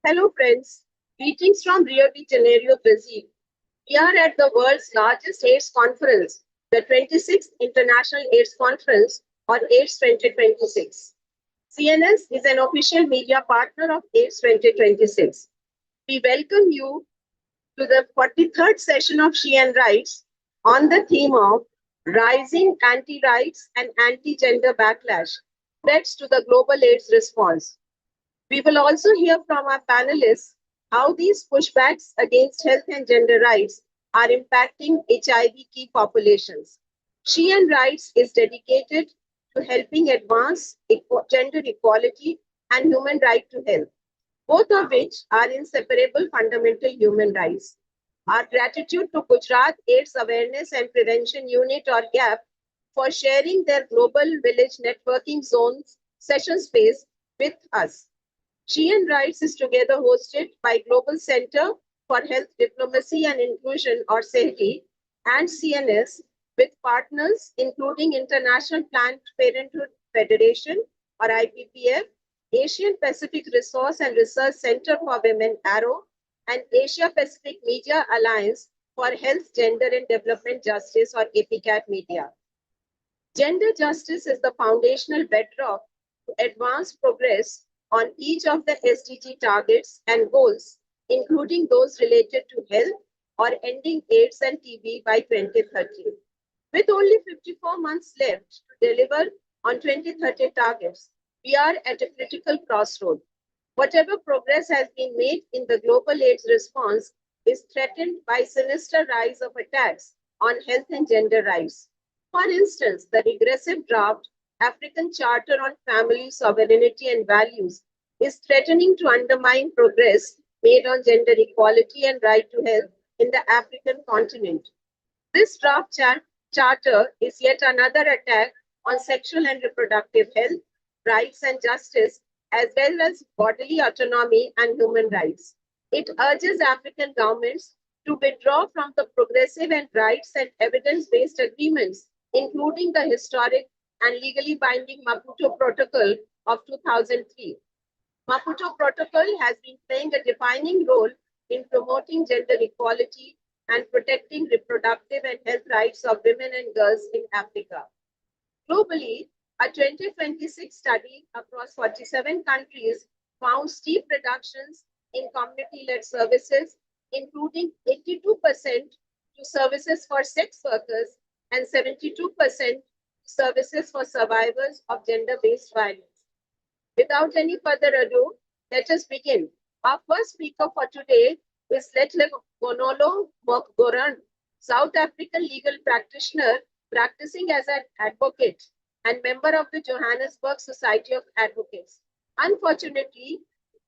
Hello friends, greetings from Rio de Janeiro, Brazil. We are at the world's largest AIDS conference, the 26th International AIDS Conference or AIDS 2026. CNS is an official media partner of AIDS 2026. We welcome you to the 43rd session of She and Rights on the theme of Rising Anti-Rights and Anti-Gender Backlash, Threats to the Global AIDS Response. We will also hear from our panelists how these pushbacks against health and gender rights are impacting HIV key populations. She and Rights is dedicated to helping advance gender equality and human right to health, both of which are inseparable fundamental human rights. Our gratitude to Gujarat AIDS Awareness and Prevention Unit or GAP for sharing their Global Village Networking Zones session space with us. She and Rights is together hosted by Global Center for Health Diplomacy and Inclusion or CEHDI and CNS with partners including International Planned Parenthood Federation or IPPF, Asian Pacific Resource and Research Center for Women ARROW, and Asia Pacific Media Alliance for Health, Gender and Development Justice or APCAT Media. Gender justice is the foundational bedrock to advance progress on each of the SDG targets and goals, including those related to health or ending AIDS and TB by 2030. With only 54 months left to deliver on 2030 targets, we are at a critical crossroad. Whatever progress has been made in the global AIDS response is threatened by sinister rise of attacks on health and gender rights. For instance, the regressive draft African Charter on Family Sovereignty and Values is threatening to undermine progress made on gender equality and right to health in the African continent. This draft charter is yet another attack on sexual and reproductive health, rights and justice, as well as bodily autonomy and human rights. It urges African governments to withdraw from the progressive and rights and evidence-based agreements, including the historic and legally binding Maputo Protocol of 2003. Maputo Protocol has been playing a defining role in promoting gender equality and protecting reproductive and health rights of women and girls in Africa. Globally, a 2026 study across 47 countries found steep reductions in community-led services, including 82% to services for sex workers and 72% to services for survivors of gender-based violence. Without any further ado, let us begin. Our first speaker for today is Letlhogonolo Mokgoroane, South African legal practitioner practicing as an advocate and member of the Johannesburg Society of Advocates. Unfortunately,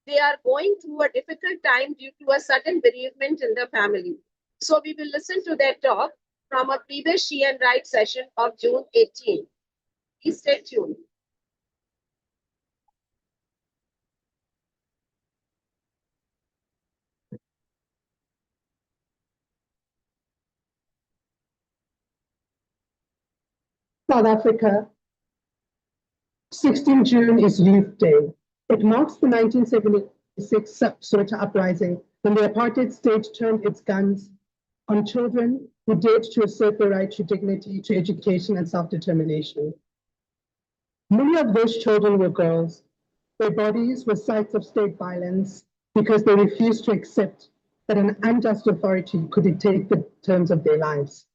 they are going through a difficult time due to a sudden bereavement in their family. So we will listen to their talk from a previous She and Rights session of June 18. Please stay tuned. South Africa, 16 June is Youth Day. It marks the 1976 Soweto uprising when the apartheid state turned its guns on children who dared to assert their right to dignity, to education and self-determination. Many of those children were girls. Their bodies were sites of state violence because they refused to accept that an unjust authority could dictate the terms of their lives.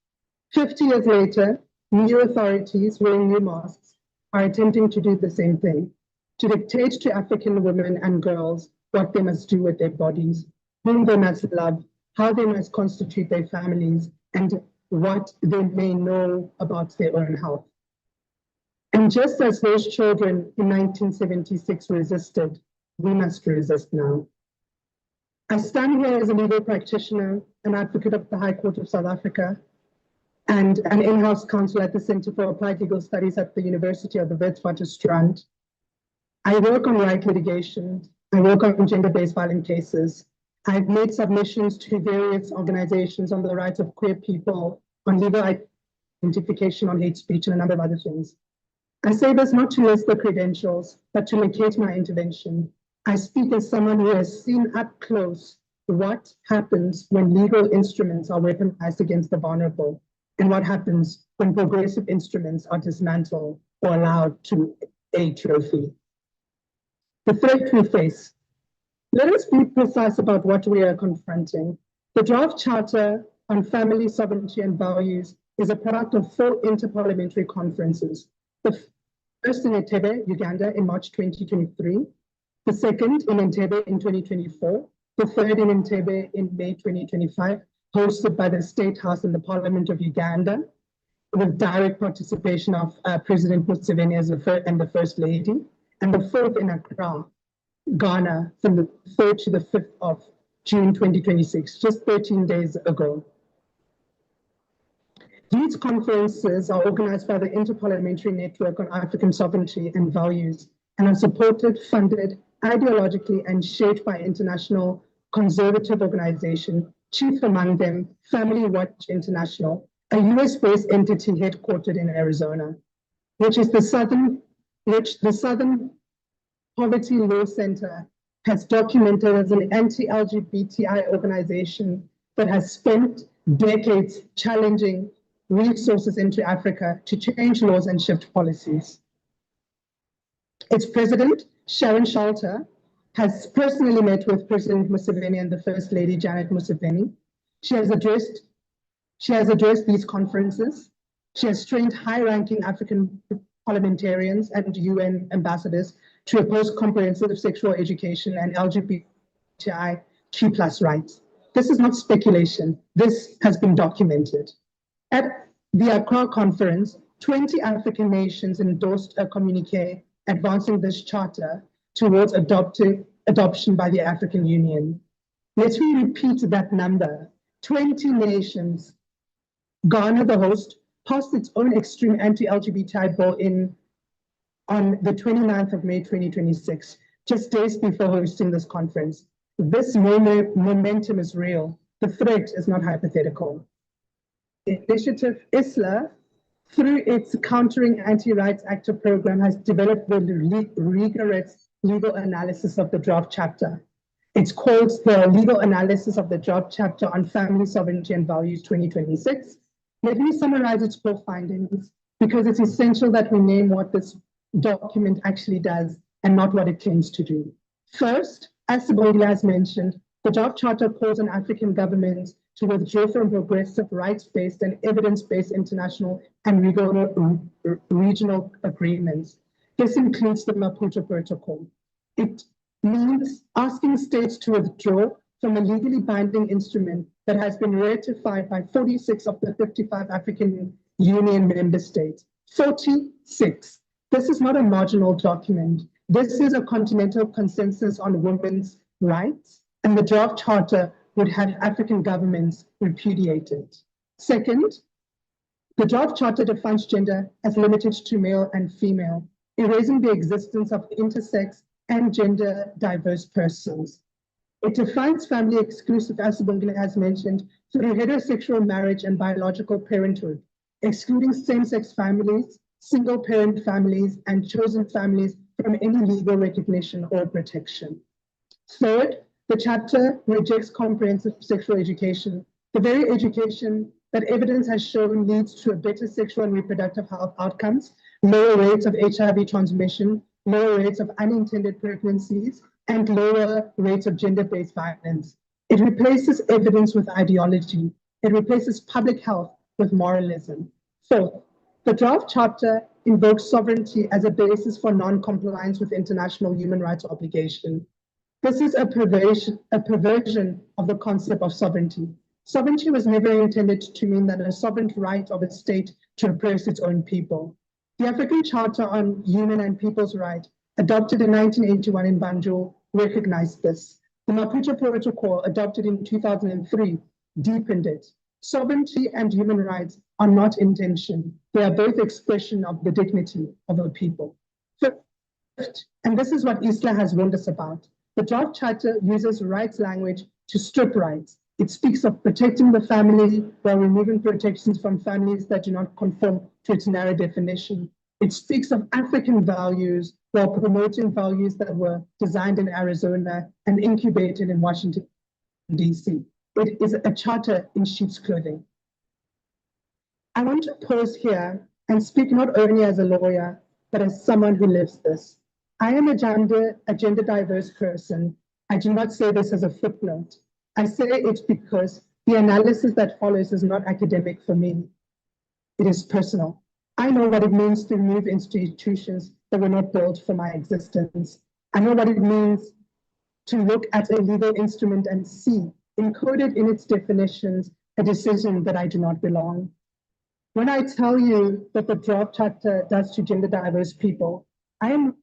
50 years later, new authorities wearing new masks are attempting to do the same thing, to dictate to African women and girls what they must do with their bodies, whom they must love, how they must constitute their families, and what they may know about their own health. And just as those children in 1976 resisted, we must resist now. I stand here as a legal practitioner, an advocate of the High Court of South Africa, and an in-house counsel at the Center for Applied Legal Studies at the University of the Witwatersrand. I work on right litigation. I work on gender-based violent cases. I've made submissions to various organizations on the rights of queer people, on legal identification, on hate speech, and a number of other things. I say this not to list the credentials, but to locate my intervention. I speak as someone who has seen up close what happens when legal instruments are weaponized against the vulnerable, and what happens when progressive instruments are dismantled or allowed to atrophy. The threat we face. Let us be precise about what we are confronting. The draft charter on family sovereignty and values is a product of 4 interparliamentary conferences. The first in Entebbe, Uganda in March 2023, the second in Entebbe in 2024, the third in Entebbe in May 2025, hosted by the State House and the Parliament of Uganda, with direct participation of President Museveni and the First Lady, and the fourth in Accra, Ghana, from the 3rd to the 5th of June 2026, just 13 days ago. These conferences are organized by the Interparliamentary Network on African Sovereignty and Values, and are supported, funded, ideologically, and shaped by international conservative organization, chief among them Family Watch International, a US-based entity headquartered in Arizona, which the Southern Poverty Law Center has documented as an anti-LGBTI organization that has spent decades challenging resources into Africa to change laws and shift policies. Its president, Sharon Shalter, has personally met with President Museveni and the First Lady, Janet Museveni. She has addressed these conferences. She has trained high-ranking African parliamentarians and UN ambassadors to oppose comprehensive sexual education and LGBTIQ+ rights. This is not speculation. This has been documented. At the Accra conference, 20 African nations endorsed a communique advancing this charter towards adoption by the African Union. Let me repeat that number. 20 nations. Ghana, the host, passed its own extreme anti-LGBTI bill on the 29th of May 2026, just days before hosting this conference. This momentum is real. The threat is not hypothetical. The initiative ISLA, through its Countering Anti-Rights Actor program, has developed the rigorous legal analysis of the draft chapter. It's called the Legal Analysis of the Draft Chapter on Family Sovereignty and Values 2026. Let me summarize its core findings, because it's essential that we name what this document actually does and not what it claims to do. First, as Sibongile has mentioned, the draft charter calls on African governments to withdraw from progressive rights-based and evidence-based international and regional agreements. This includes the Maputo Protocol. It means asking states to withdraw from a legally binding instrument that has been ratified by 46 of the 55 African Union member states. 46. This is not a marginal document. This is a continental consensus on women's rights, and the draft charter would have African governments repudiate it. Second, the draft charter defines gender as limited to male and female, erasing the existence of intersex and gender diverse persons. It defines family exclusive, as Sibongile has mentioned, through heterosexual marriage and biological parenthood, excluding same-sex families, single-parent families, and chosen families from any legal recognition or protection. Third, the chapter rejects comprehensive sexual education, the very education that evidence has shown leads to a better sexual and reproductive health outcomes, lower rates of HIV transmission, lower rates of unintended pregnancies, and lower rates of gender-based violence. It replaces evidence with ideology. It replaces public health with moralism. Fourth, the draft charter invokes sovereignty as a basis for non-compliance with international human rights obligation. This is a perversion of the concept of sovereignty. Sovereignty was never intended to mean that a sovereign right of a state to oppress its own people. The African Charter on Human and People's Rights, adopted in 1981 in Banjul, recognized this. The Maputo Protocol, adopted in 2003, deepened it. Sovereignty and human rights are not intention. They are both expression of the dignity of a people. Fifth, and this is what ISLA has warned us about, the draft charter uses rights language to strip rights. It speaks of protecting the family while removing protections from families that do not conform to its narrow definition. It speaks of African values while promoting values that were designed in Arizona and incubated in Washington, D.C. It is a charter in sheep's clothing. I want to pause here and speak not only as a lawyer, but as someone who lives this. I am a gender diverse person. I do not say this as a footnote. I say it because the analysis that follows is not academic for me. It is personal. I know what it means to move institutions that were not built for my existence. I know what it means to look at a legal instrument and see, encoded in its definitions, a decision that I do not belong. When I tell you that the draft charter does to gender diverse people, I am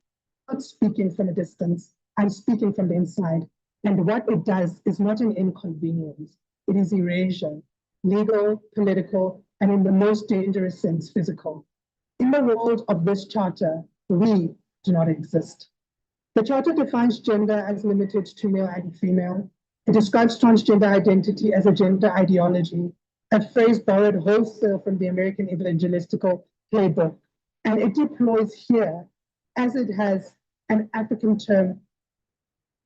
not speaking from a distance, I'm speaking from the inside. And what it does is not an inconvenience, it is erasure, legal, political, and in the most dangerous sense, physical. In the world of this charter, we do not exist. The charter defines gender as limited to male and female. It describes transgender identity as a gender ideology, a phrase borrowed wholesale from the American evangelistical playbook. And it deploys here, as it has an African term,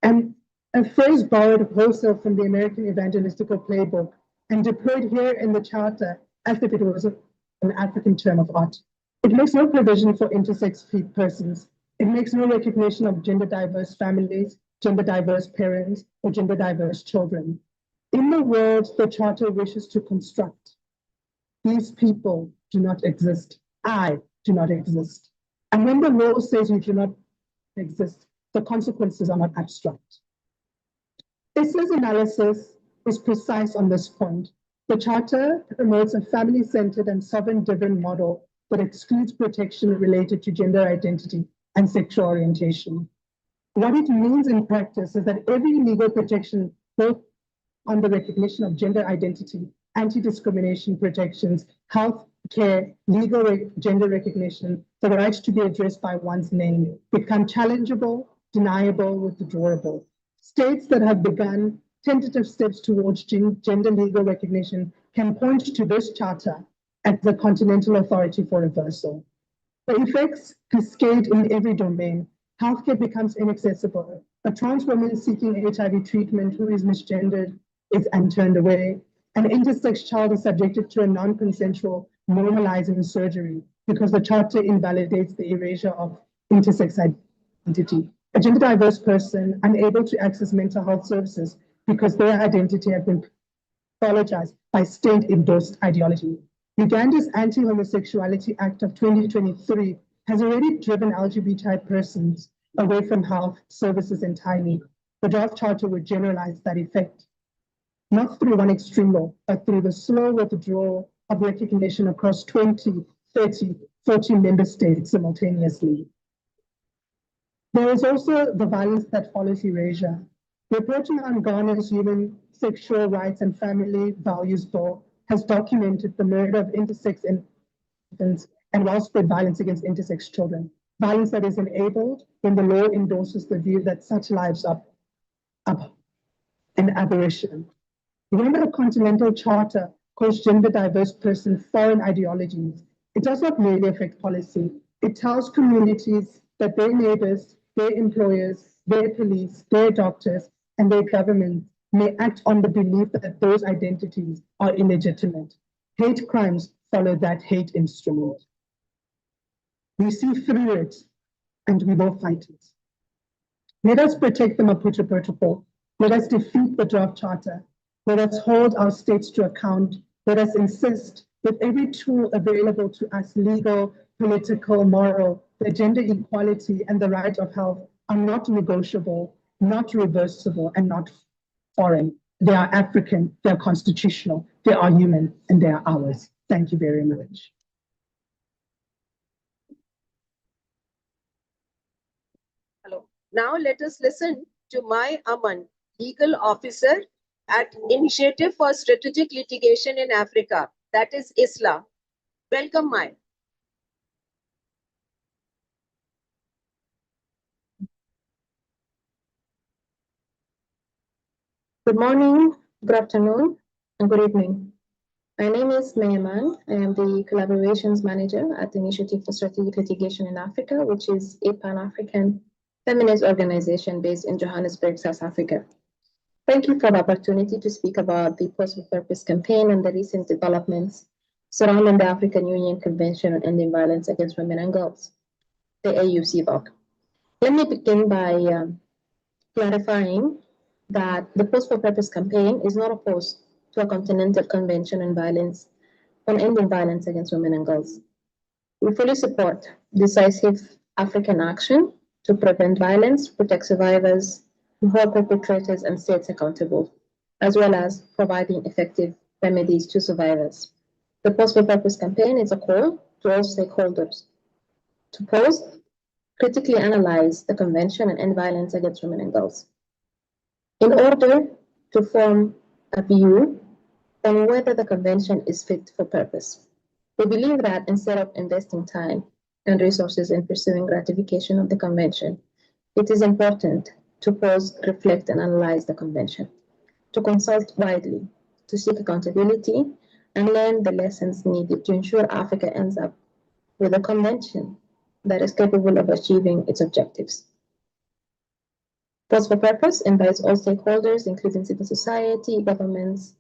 and a phrase borrowed wholesale from the American evangelistical playbook and deployed here in the charter as if it was an African term of art. It makes no provision for intersex persons. It makes no recognition of gender diverse families, gender diverse parents, or gender diverse children. In the world the charter wishes to construct, these people do not exist. I do not exist. And when the law says you do not exist, the consequences are not abstract. ISLA's analysis is precise on this point. The charter promotes a family-centered and sovereign-driven model that excludes protection related to gender identity and sexual orientation. What it means in practice is that every legal protection, both on the recognition of gender identity, anti-discrimination protections, health care, legal gender recognition, the right to be addressed by one's name, become challengeable, deniable, withdrawable. States that have begun tentative steps towards gender legal recognition can point to this charter as the continental authority for reversal. The effects cascade in every domain. Healthcare becomes inaccessible. A trans woman seeking HIV treatment who is misgendered is turned away. An intersex child is subjected to a non-consensual normalizing surgery because the charter invalidates the erasure of intersex identity. A gender diverse person unable to access mental health services because their identity has been pathologized by state-endorsed ideology. Uganda's Anti-Homosexuality Act of 2023 has already driven LGBTI persons away from health services entirely. The draft charter would generalize that effect, not through one extreme law, but through the slow withdrawal of recognition across 20, 30, 40 member states simultaneously. There is also the violence that follows erasure. Reporting on Ghana's Human Sexual Rights and Family Values Bill has documented the murder of intersex infants and widespread violence against intersex children. Violence that is enabled when the law endorses the view that such lives are an aberration. When a continental charter calls gender diverse persons foreign ideologies, it does not merely affect policy. It tells communities that their neighbors, their employers, their police, their doctors, and their government may act on the belief that those identities are illegitimate. Hate crimes follow that hate instrument. We see through it, and we will fight it. Let us protect the Maputo Protocol. Let us defeat the draft charter. Let us hold our states to account. Let us insist with every tool available to us, legal, political, moral, that gender equality and the right of health are not negotiable, not reversible, and not foreign. They are African, they are constitutional, they are human, and they are ours. Thank you very much. Hello. Now let us listen to my Aman, legal officer at Initiative for Strategic Litigation in Africa, that is ISLA. Welcome, Mai. Good morning, good afternoon, and good evening. My name is Aman. I am the Collaborations Manager at the Initiative for Strategic Litigation in Africa, which is a Pan-African feminist organization based in Johannesburg, South Africa. Thank you for the opportunity to speak about the Post with Purpose campaign and the recent developments surrounding the African Union Convention on Ending Violence Against Women and Girls, the AUCVOC. Let me begin by clarifying that the Post for Purpose campaign is not opposed to a continental convention on ending violence against women and girls. We fully support decisive African action to prevent violence, protect survivors, hold perpetrators and states accountable, as well as providing effective remedies to survivors. The Post for Purpose campaign is a call to all stakeholders to pause, critically analyze the convention and end violence against women and girls, in order to form a view on whether the convention is fit for purpose. We believe that instead of investing time and resources in pursuing ratification of the convention, it is important to pause, reflect, and analyze the convention, to consult widely, to seek accountability, and learn the lessons needed to ensure Africa ends up with a convention that is capable of achieving its objectives. Post for Purpose invites all stakeholders, including civil society, governments,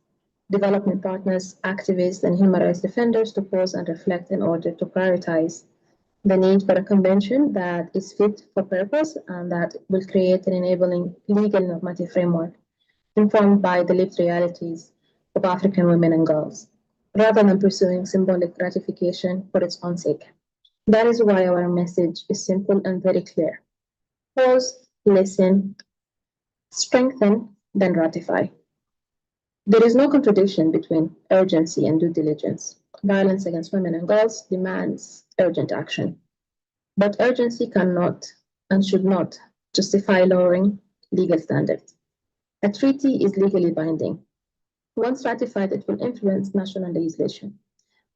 development partners, activists, and human rights defenders, to pause and reflect in order to prioritize the need for a convention that is fit for purpose and that will create an enabling legal normative framework informed by the lived realities of African women and girls, rather than pursuing symbolic ratification for its own sake. That is why our message is simple and very clear. Pause, listen, strengthen, then ratify. There is no contradiction between urgency and due diligence. Violence against women and girls demands urgent action. But urgency cannot and should not justify lowering legal standards. A treaty is legally binding. Once ratified, it will influence national legislation,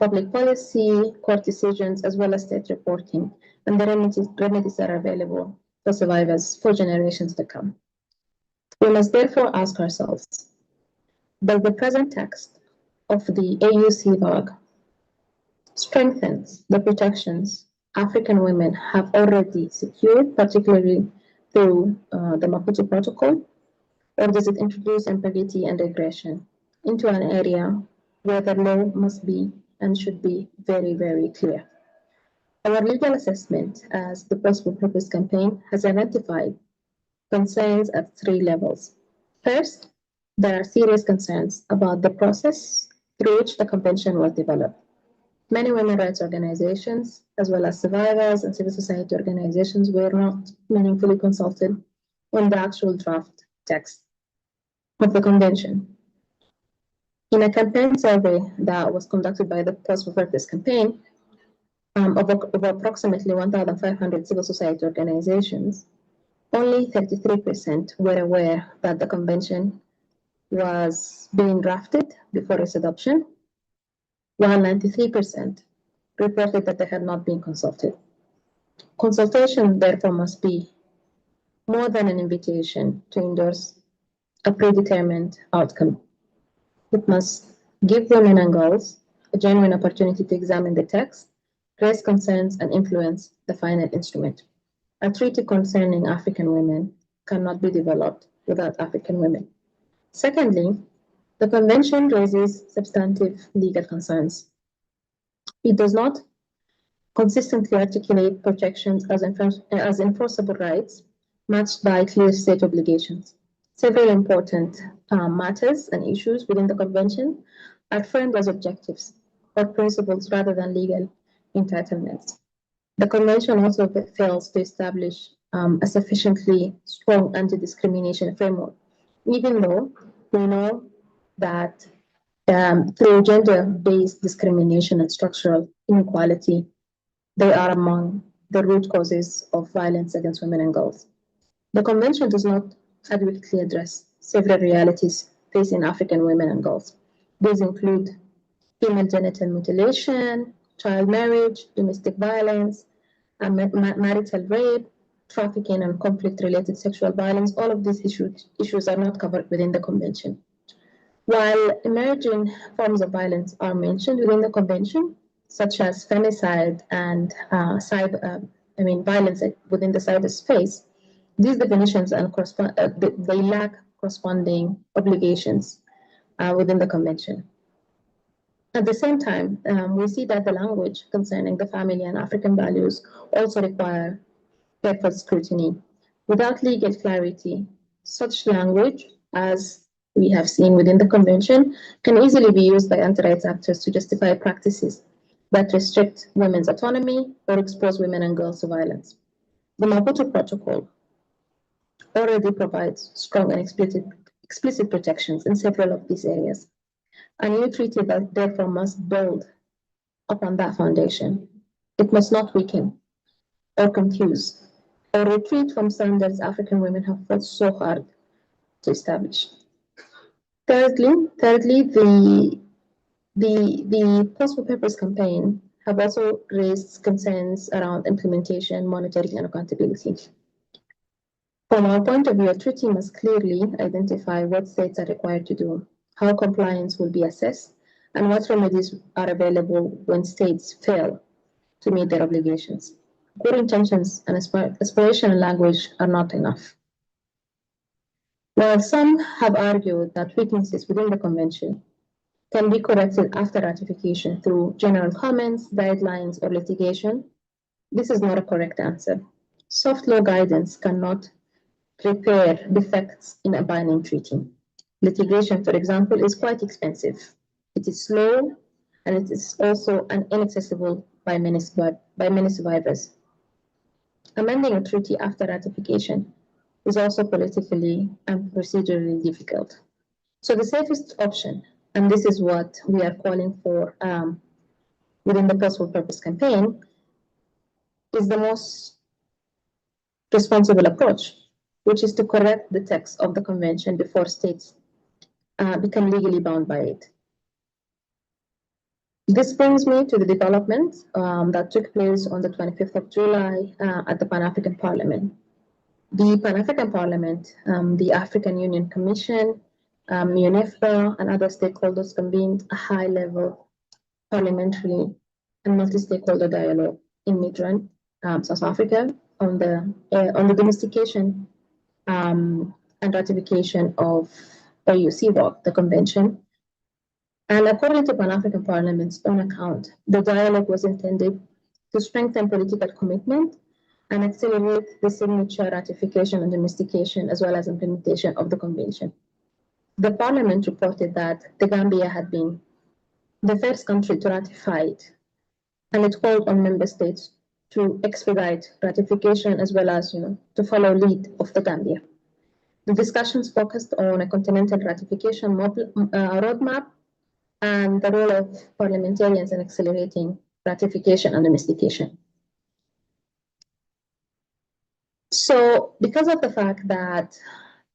public policy, court decisions, as well as state reporting, and the remedies that are available for survivors for generations to come. We must therefore ask ourselves, does the present text of the AUCVOG strengthens the protections African women have already secured, particularly through the Maputo Protocol, or does it introduce ambiguity and regression into an area where the law must be and should be very, very clear? Our legal assessment as the Post for Purpose campaign has identified concerns at 3 levels. First, there are serious concerns about the process through which the convention was developed. Many women rights organizations, as well as survivors and civil society organizations, were not meaningfully consulted on the actual draft text of the convention. In a campaign survey that was conducted by the Post for Purpose campaign of approximately 1,500 civil society organizations, only 33% were aware that the convention was being drafted before its adoption, while 93% reported that they had not been consulted. Consultation, therefore, must be more than an invitation to endorse a predetermined outcome. It must give women and girls a genuine opportunity to examine the text, raise concerns, and influence the final instrument. A treaty concerning African women cannot be developed without African women. Secondly, the convention raises substantive legal concerns. It does not consistently articulate protections as enforceable rights matched by clear state obligations. Several important matters and issues within the convention are framed as objectives or principles rather than legal entitlements. The convention also fails to establish a sufficiently strong anti-discrimination framework, even though we know that through gender-based discrimination and structural inequality, they are among the root causes of violence against women and girls. The convention does not adequately address several realities facing African women and girls. These include female genital mutilation, child marriage, domestic violence, marital rape, trafficking, and conflict-related sexual violence. All of these issues are not covered within the convention. While emerging forms of violence are mentioned within the convention, such as femicide and violence within the cyberspace, these definitions and they lack corresponding obligations within the convention. At the same time, we see that the language concerning the family and African values also require careful scrutiny. Without legal clarity, such language, as we have seen within the convention, can easily be used by anti-rights actors to justify practices that restrict women's autonomy or expose women and girls to violence. The Maputo Protocol already provides strong and explicit protections in several of these areas. A new treaty that therefore must build upon that foundation. It must not weaken or confuse or retreat from standards African women have fought so hard to establish. Thirdly, the Pause for Purpose campaign have also raised concerns around implementation, monitoring, and accountability. From our point of view, a treaty must clearly identify what states are required to do, how compliance will be assessed, and what remedies are available when states fail to meet their obligations. Good intentions and aspirational language are not enough. While some have argued that weaknesses within the convention can be corrected after ratification through general comments, guidelines, or litigation, this is not a correct answer. Soft law guidance cannot repair defects in a binding treaty. Litigation, for example, is quite expensive. It is slow, and it is also inaccessible by many survivors. Amending a treaty after ratification is also politically and procedurally difficult. So the safest option, and this is what we are calling for within the Pause for Purpose campaign, is the most responsible approach, which is to correct the text of the convention before states become legally bound by it. This brings me to the development that took place on the 25th of July at the Pan-African Parliament. The Pan-African Parliament, the African Union Commission, UNEFRA, and other stakeholders convened a high-level parliamentary and multi-stakeholder dialogue in Midrand, South Africa, on the domestication and ratification of AUCVOC, the convention. And according to Pan-African Parliament's own account, the dialogue was intended to strengthen political commitment and accelerate the signature, ratification, and domestication, as well as implementation of the convention. The Parliament reported that the Gambia had been the first country to ratify it, and it called on member states to expedite ratification as well as, to follow lead of the Gambia. The discussions focused on a continental ratification roadmap and the role of parliamentarians in accelerating ratification and domestication. So, because of the fact that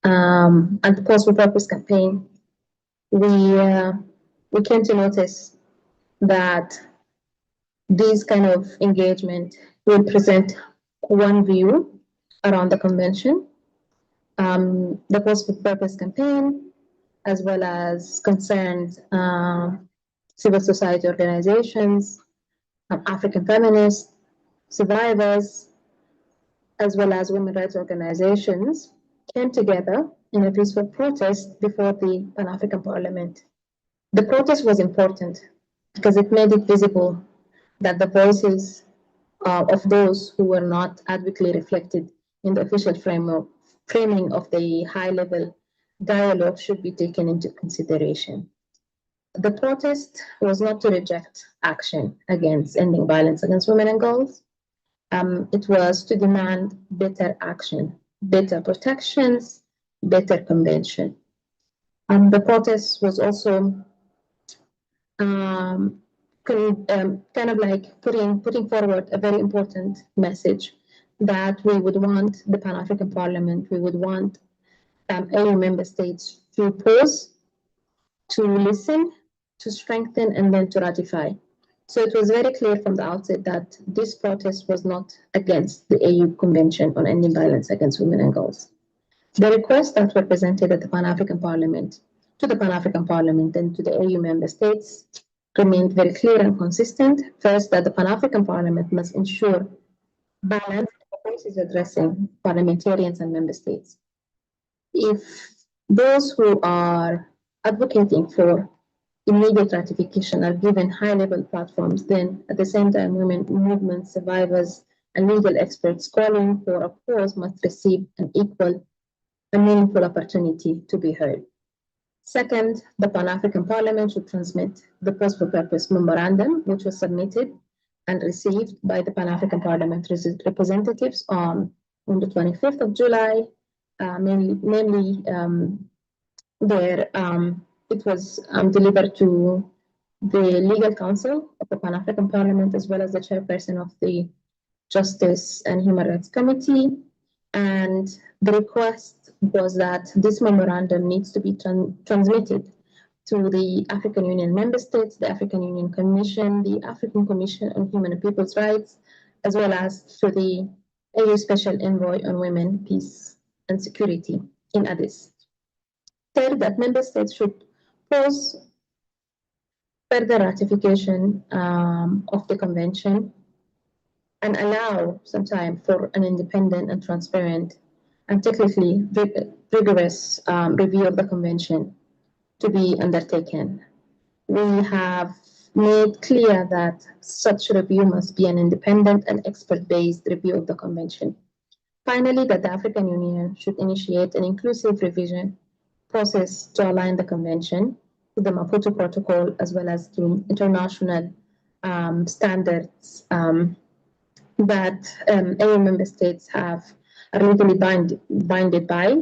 at the Pause for Purpose campaign, we came to notice that these kind of engagement will present one view around the convention, the Pause for Purpose campaign, as well as concerned civil society organizations, African feminists, survivors, as well as women rights organizations, came together in a peaceful protest before the Pan-African Parliament. The protest was important because it made it visible that the voices of those who were not adequately reflected in the official framing of the high-level dialogue should be taken into consideration. The protest was not to reject action against ending violence against women and girls. It was to demand better action, better protections, better convention. The protest was also kind of like putting forward a very important message that we would want the Pan-African Parliament, we would want EU member states to pause, to listen, to strengthen, and then to ratify. So it was very clear from the outset that this protest was not against the AU Convention on Ending Violence Against Women and Girls. The requests that were presented at the Pan-African Parliament to the Pan-African Parliament and to the AU member states remained very clear and consistent. First, that the Pan-African Parliament must ensure balance policies addressing parliamentarians and member states. If those who are advocating for immediate ratification are given high-level platforms, then at the same time, women movement survivors and legal experts calling for a pause must receive an equal and meaningful opportunity to be heard. Second, the Pan-African Parliament should transmit the Pause for Purpose memorandum, which was submitted and received by the Pan-African Parliament representatives on the 25th of July, namely where it was delivered to the Legal Counsel of the Pan-African Parliament, as well as the chairperson of the Justice and Human Rights Committee. And the request was that this memorandum needs to be transmitted to the African Union member states, the African Union Commission, the African Commission on Human and People's Rights, as well as to the AU Special Envoy on Women, Peace and Security in Addis. Third, that member states should pause further ratification of the convention and allow some time for an independent and transparent and technically rigorous review of the convention to be undertaken. We have made clear that such review must be an independent and expert-based review of the convention. Finally, that the African Union should initiate an inclusive revision process to align the convention to the Maputo Protocol, as well as to international standards that AU member states are legally binded by,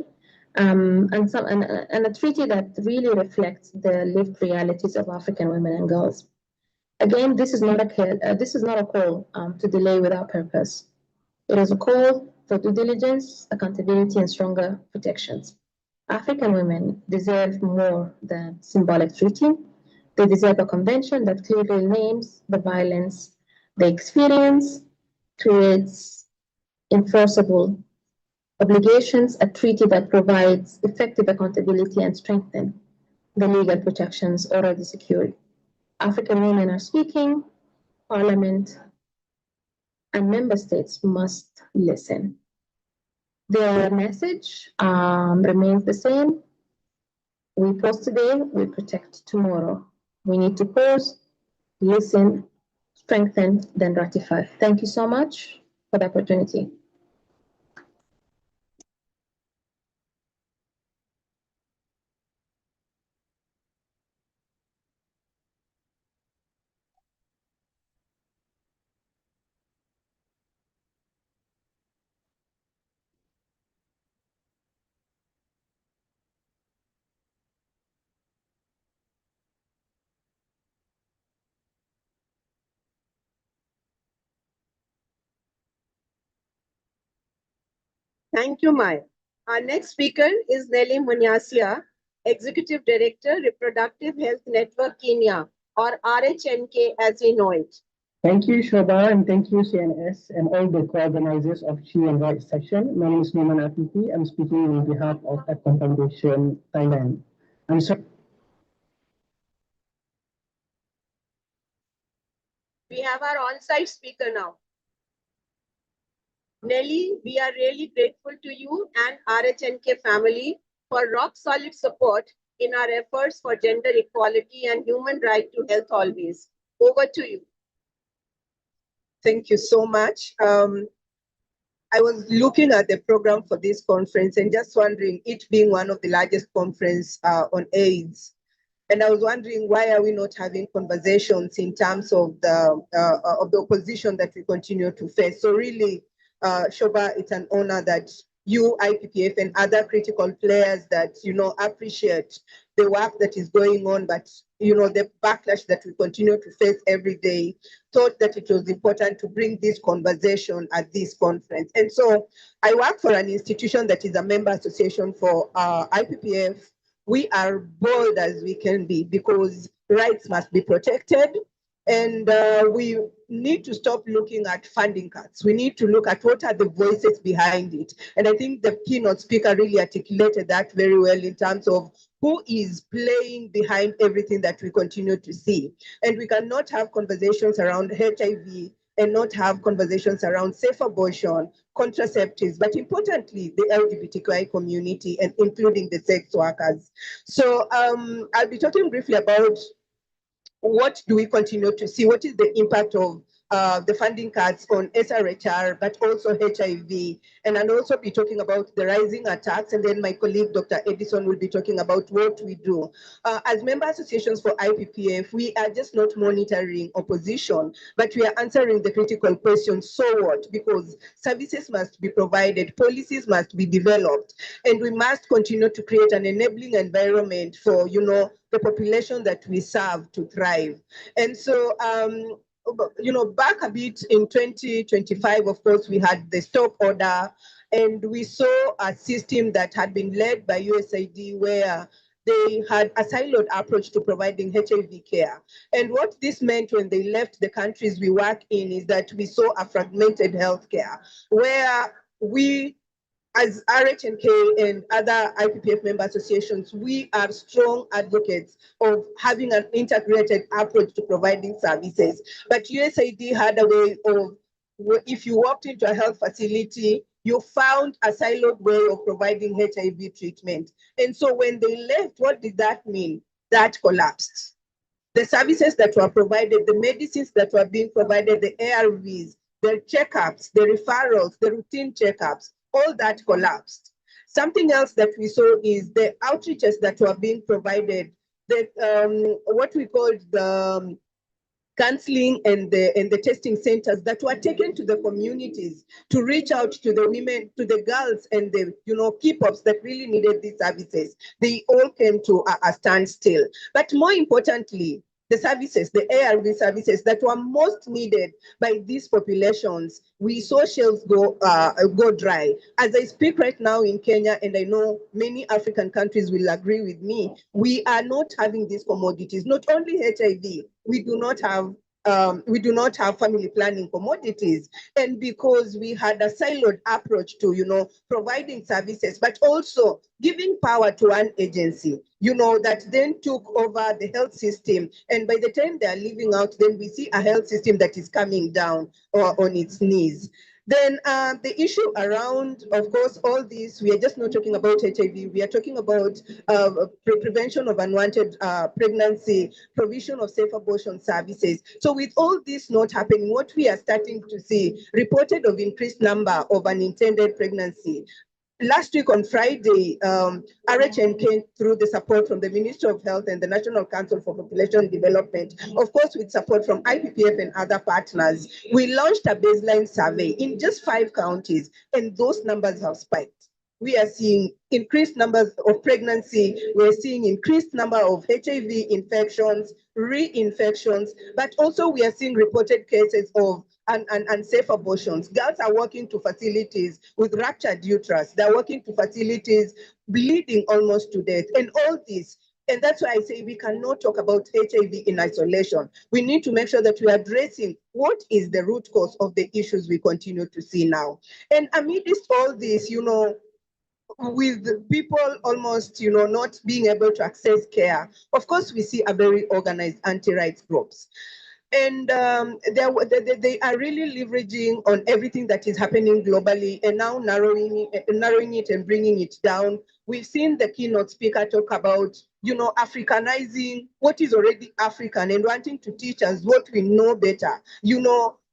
and a treaty that really reflects the lived realities of African women and girls. Again, this is not a call to delay without purpose. It is a call for due diligence, accountability, and stronger protections. African women deserve more than symbolic treaty. They deserve a convention that clearly names the violence they experience, creates enforceable obligations, a treaty that provides effective accountability and strengthens the legal protections already secured. African women are speaking, Parliament and member states must listen. Their message remains the same. We pause today, we protect tomorrow. We need to pause, listen, strengthen, then ratify. Thank you so much for the opportunity. Thank you, Maya. Our next speaker is Nelly Munyasia, Executive Director, Reproductive Health Network Kenya, or RHNK as we know it. Thank you, Shobha, and thank you, CNS, and all the co-organizers of She and Right session. My name is Numan Afifi. I'm speaking on behalf of APCOM Foundation, Thailand. I'm sorry. We have our on-site speaker now. Nelly, we are really grateful to you and RHNK family for rock-solid support in our efforts for gender equality and human right to health always. Over to you. Thank you so much. I was looking at the program for this conference and just wondering, it being one of the largest conferences on AIDS, and I was wondering, why are we not having conversations in terms of the opposition that we continue to face? So really, Shoba, it's an honor that you, IPPF, and other critical players that, appreciate the work that is going on, but, the backlash that we continue to face every day, thought that it was important to bring this conversation at this conference. And so I work for an institution that is a member association for IPPF. We are bold as we can be because rights must be protected. And we need to stop looking at funding cuts. We need to look at what are the voices behind it. And I think the keynote speaker really articulated that very well in terms of who is playing behind everything that we continue to see. And we cannot have conversations around HIV and not have conversations around safe abortion, contraceptives, but importantly, the LGBTQI community and including the sex workers. So I'll be talking briefly about what do we continue to see? What is the impact of the funding cuts on SRHR, but also HIV? And I'll also be talking about the rising attacks, and then my colleague, Dr. Edison, will be talking about what we do. As member associations for IPPF, we are just not monitoring opposition, but we are answering the critical question, so what? Because services must be provided, policies must be developed, and we must continue to create an enabling environment for, the population that we serve to thrive. And so, back a bit in 2025, of course, we had the stop order, and we saw a system that had been led by USAID where they had a siloed approach to providing HIV care. And what this meant when they left the countries we work in is that we saw a fragmented healthcare where we, as RHNK and other IPPF member associations, we are strong advocates of having an integrated approach to providing services. But USAID had a way of, if you walked into a health facility, you found a siloed way of providing HIV treatment. And so when they left, what did that mean? That collapsed. The services that were provided, the medicines that were being provided, the ARVs, the checkups, the referrals, the routine checkups, all that collapsed. Something else that we saw is the outreaches that were being provided, what we called the counseling and the testing centers that were taken to the communities to reach out to the women, to the girls and the keep-ups that really needed these services. They all came to a standstill. But more importantly, the services, the ARV services that were most needed by these populations, we saw shelves go dry. As I speak right now in Kenya, and I know many African countries will agree with me, we are not having these commodities. Not only HIV, we do not have family planning commodities. And because we had a siloed approach to, providing services, but also giving power to an agency, that then took over the health system. And by the time they are leaving out, then we see a health system that is coming down or on its knees. Then the issue around, of course, all this, we are just not talking about HIV, we are talking about prevention of unwanted pregnancy, provision of safe abortion services. So with all this not happening, what we are starting to see, reported of increased number of unintended pregnancy. Last week on Friday, RHNK, through the support from the Ministry of Health and the National Council for Population Development, of course with support from IPPF and other partners, we launched a baseline survey in just 5 counties, and those numbers have spiked. We are seeing increased numbers of pregnancy, we're seeing increased number of HIV infections, reinfections, but also we are seeing reported cases of unsafe abortions. Girls are walking to facilities with ruptured uterus. They're walking to facilities bleeding almost to death, and all this. And that's why I say we cannot talk about HIV in isolation. We need to make sure that we are addressing what is the root cause of the issues we continue to see now. And amidst all this, with people almost, not being able to access care, of course, we see a very organized anti-rights groups. And they are really leveraging on everything that is happening globally and now narrowing it and bringing it down. We've seen the keynote speaker talk about, Africanizing what is already African and wanting to teach us what we know better,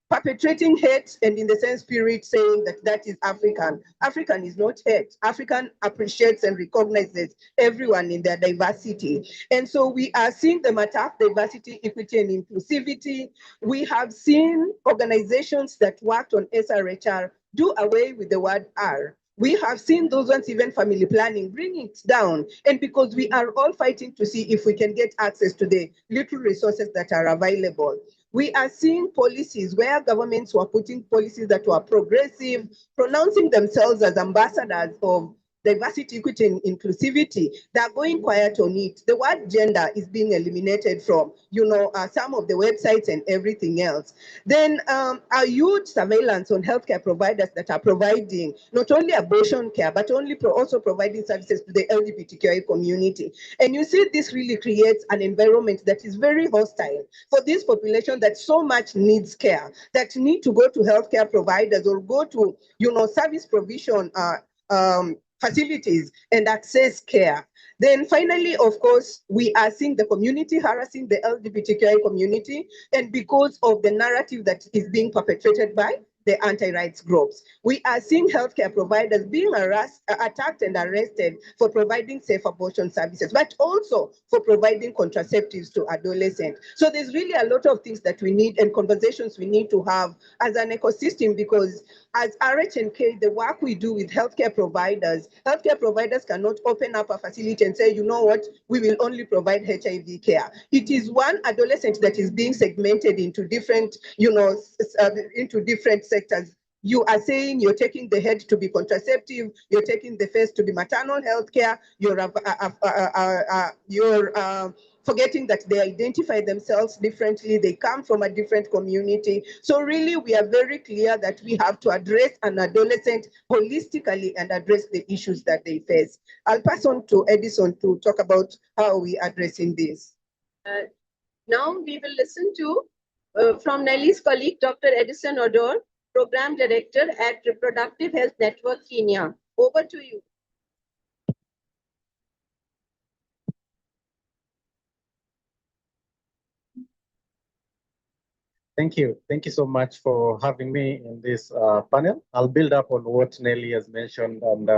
perpetrating hate and in the same spirit saying that that is African. African is not hate. African appreciates and recognizes everyone in their diversity. And so we are seeing them attack diversity, equity, and inclusivity. We have seen organizations that worked on SRHR do away with the word R. We have seen those ones, even family planning, bring it down. And because we are all fighting to see if we can get access to the little resources that are available. We are seeing policies where governments were putting policies that were progressive, pronouncing themselves as ambassadors of diversity, equity, and inclusivity, they're going quiet on it. The word gender is being eliminated from, some of the websites and everything else. Then a huge surveillance on healthcare providers that are providing not only abortion care, but also providing services to the LGBTQI community. And you see, this really creates an environment that is very hostile for this population that so much needs care, that need to go to healthcare providers or go to, service provision facilities and access care. Then finally, of course, we are seeing the community harassing the LGBTQI community, and because of the narrative that is being perpetrated by the anti-rights groups. We are seeing healthcare providers being attacked and arrested for providing safe abortion services, but also for providing contraceptives to adolescents. So there's really a lot of things that we need and conversations we need to have as an ecosystem, because as RHNK, the work we do with healthcare providers cannot open up a facility and say, you know what, we will only provide HIV care. It is one adolescent that is being segmented into different, into different sectors. You are saying you're taking the head to be contraceptive, you're taking the face to be maternal health care, you're forgetting that they identify themselves differently, they come from a different community. So really, we are very clear that we have to address an adolescent holistically and address the issues that they face. I'll pass on to Edison to talk about how we are addressing this. Now we will listen to from Nelly's colleague, Dr. Edison Oduor, Program Director at Reproductive Health Network, Kenya. Over to you. Thank you. Thank you so much for having me in this panel. I'll build up on what Nelly has mentioned and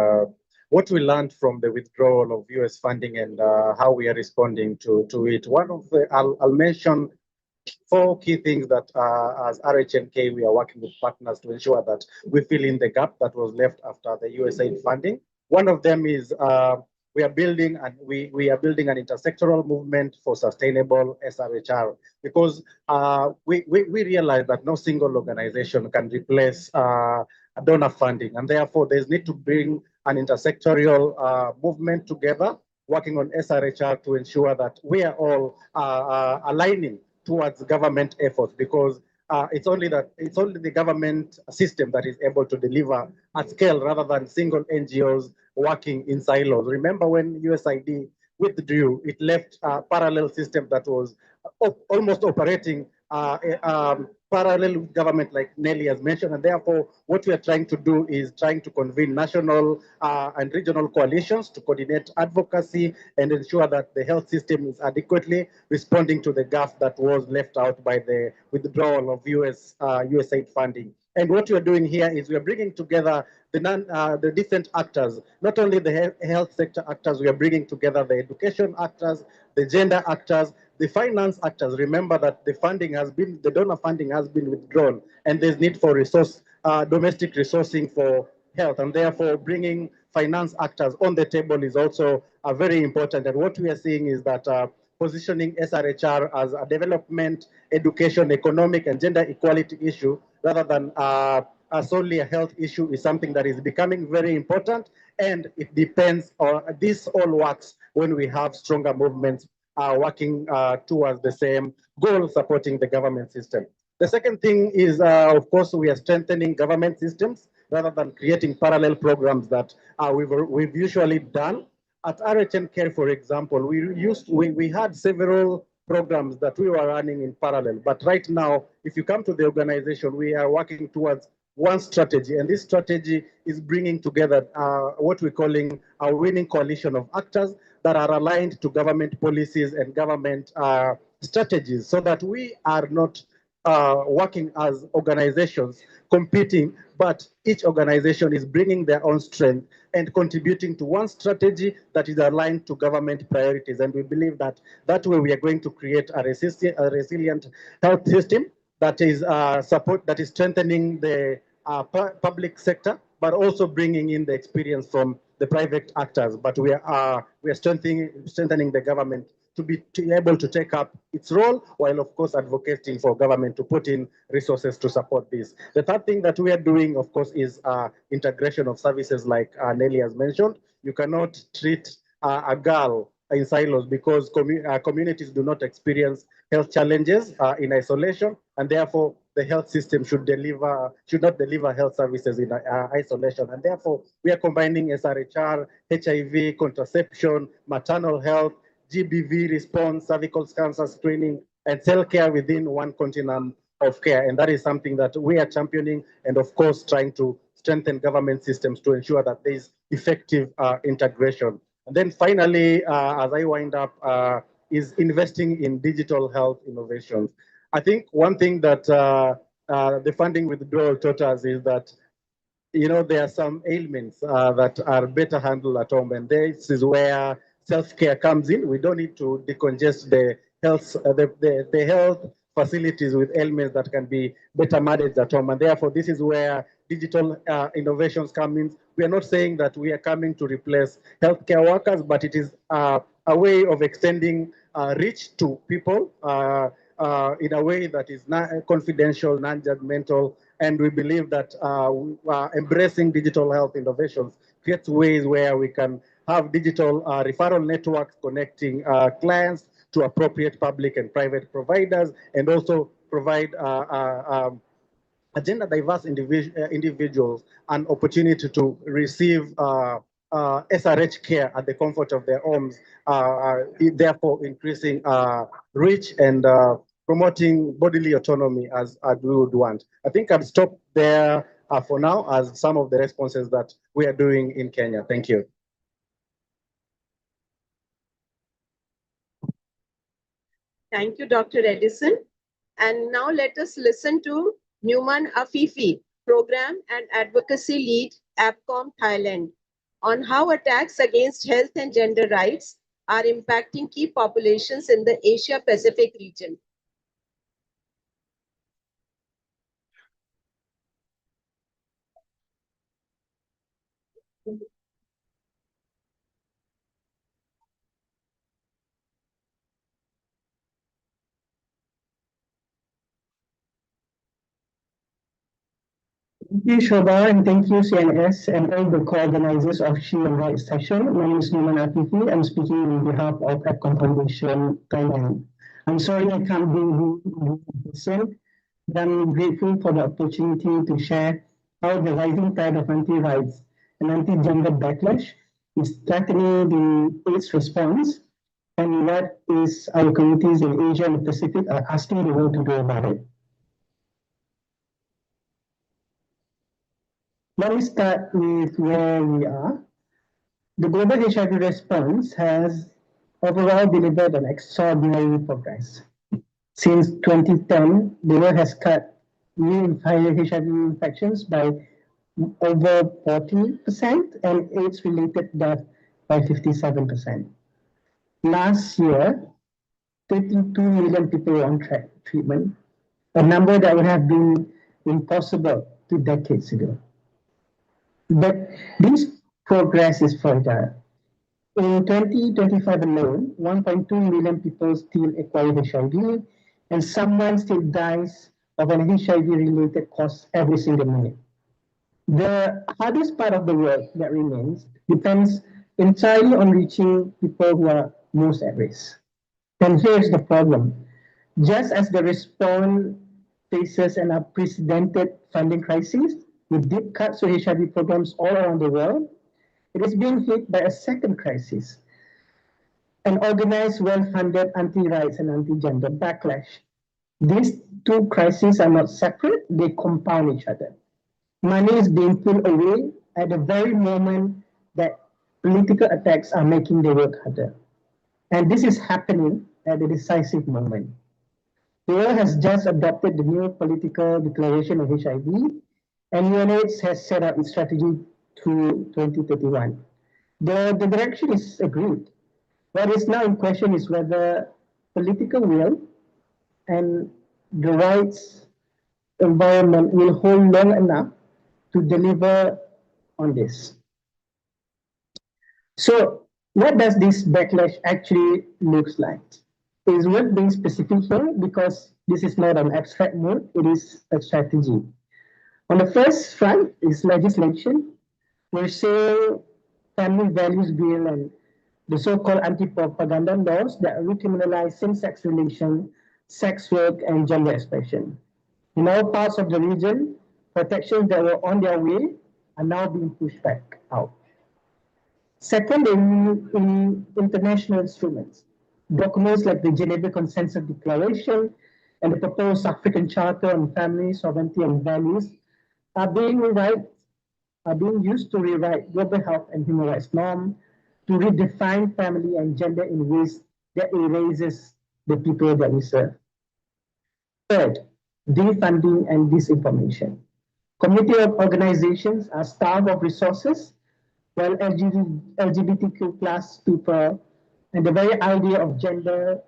what we learned from the withdrawal of US funding and how we are responding to it. I'll mention 4 key things that as RHNK, we are working with partners to ensure that we fill in the gap that was left after the USAID funding. One of them is we are building an intersectoral movement for sustainable SRHR, because we realize that no single organization can replace donor funding, and therefore there's need to bring an intersectoral movement together, working on SRHR to ensure that we are all aligning towards government efforts, because it's only the government system that is able to deliver at scale rather than single NGOs working in silos. Remember when USAID withdrew, it left a parallel system that was almost operating parallel with government, like Nelly has mentioned, and therefore what we are trying to do is trying to convene national and regional coalitions to coordinate advocacy and ensure that the health system is adequately responding to the gap that was left out by the withdrawal of USAID funding. And what we are doing here is we are bringing together the different actors, not only the health sector actors, we are bringing together the education actors, the gender actors, the finance actors. Remember that the donor funding has been withdrawn, and there's need for domestic resourcing for health, and therefore bringing finance actors on the table is also very important. And what we are seeing is that positioning SRHR as a development, education, economic, and gender equality issue rather than solely a health issue is something that is becoming very important, and it depends on this all works when we have stronger movements working towards the same goal, supporting the government system. The second thing is, of course, we are strengthening government systems rather than creating parallel programs that we've usually done. At RHNK, for example, we had several programs that we were running in parallel, but right now, if you come to the organization, we are working towards one strategy, and this strategy is bringing together what we're calling a winning coalition of actors that are aligned to government policies and government strategies, so that we are not working as organizations competing, but each organization is bringing their own strength and contributing to one strategy that is aligned to government priorities. And we believe that that way we are going to create a resilient health system that is strengthening the public sector, but also bringing in the experience from the private actors. But we are strengthening the government to be able to take up its role, while of course advocating for government to put in resources to support this. The third thing that we are doing, of course, is integration of services like Nelly has mentioned. you cannot treat a girl in silos because communities do not experience health challenges in isolation, and therefore the health system should not deliver health services in isolation. And therefore, we are combining SRHR, HIV, contraception, maternal health, GBV response, cervical cancer screening, and cell care within one continuum of care. And that is something that we are championing, and of course, trying to strengthen government systems to ensure that there is effective integration. And then finally, as I wind up, is investing in digital health innovations. I think one thing that the funding withdrawal taught us is that there are some ailments that are better handled at home, and this is where self-care comes in. We don't need to decongest the health facilities with ailments that can be better managed at home, and therefore this is where digital innovations come in. We are not saying that we are coming to replace healthcare workers, but it is a way of extending reach to people in a way that is confidential, non-judgmental, and we believe that embracing digital health innovations creates ways where we can have digital referral networks connecting clients to appropriate public and private providers, and also provide gender diverse individuals an opportunity to receive SRH care at the comfort of their homes, therefore increasing reach and promoting bodily autonomy as we would want. I think I'll stop there for now as some of the responses that we are doing in Kenya. Thank you. Thank you, Dr. Edison. And now let us listen to Numan Afifi, Program and Advocacy Lead, APCOM, Thailand, on how attacks against health and gender rights are impacting key populations in the Asia-Pacific region. Thank you, Shobha, and thank you, CNS, and all the co-organizers of She and Right session. My name is Numan Afifi. I'm speaking on behalf of APCOM Foundation, Thailand. I'm sorry I can't be in person, but I'm grateful for the opportunity to share how the rising tide of anti-rights and anti-gender backlash is threatening the AIDS response, and what is our communities in Asia and the Pacific are asking the world to do about it. Let me start with where we are. The global HIV response has overall delivered an extraordinary progress. Since 2010, the world has cut new HIV infections by over 40% and AIDS-related death by 57%. Last year, 32 million people were on treatment, a number that would have been impossible 2 decades ago. But this progress is further. In 2025 alone, 1.2 million people still acquire HIV, and someone still dies of an HIV-related cause every single minute. The hardest part of the work that remains depends entirely on reaching people who are most at risk. And here's the problem. Just as the response faces an unprecedented funding crisis, with deep cuts to HIV programs all around the world, it is being hit by a second crisis, an organized, well-funded anti-rights and anti-gender backlash. These two crises are not separate, they compound each other. Money is being pulled away at the very moment that political attacks are making the work harder. And this is happening at a decisive moment. The world has just adopted the new political declaration of HIV, and UNAIDS has set up its strategy through 2031. The direction is agreed. What is now in question is whether political will and the rights environment will hold long enough to deliver on this. So what does this backlash actually looks like? It is worth being specific here because this is not an abstract mode, it is a strategy. On the first front is legislation. We're seeing Family Values Bill and the so-called anti-propaganda laws that recriminalize same-sex relation, sex work, and gender expression. In all parts of the region, protections that were on their way are now being pushed back out. Second, in international instruments, documents like the Geneva Consensus Declaration and the proposed African Charter on Family, Sovereignty, and Values are being used to rewrite global health and human rights norms, to redefine family and gender in ways that erases the people that we serve. Third, defunding and disinformation. Community organizations are starved of resources, while LGBTQ plus people and the very idea of gender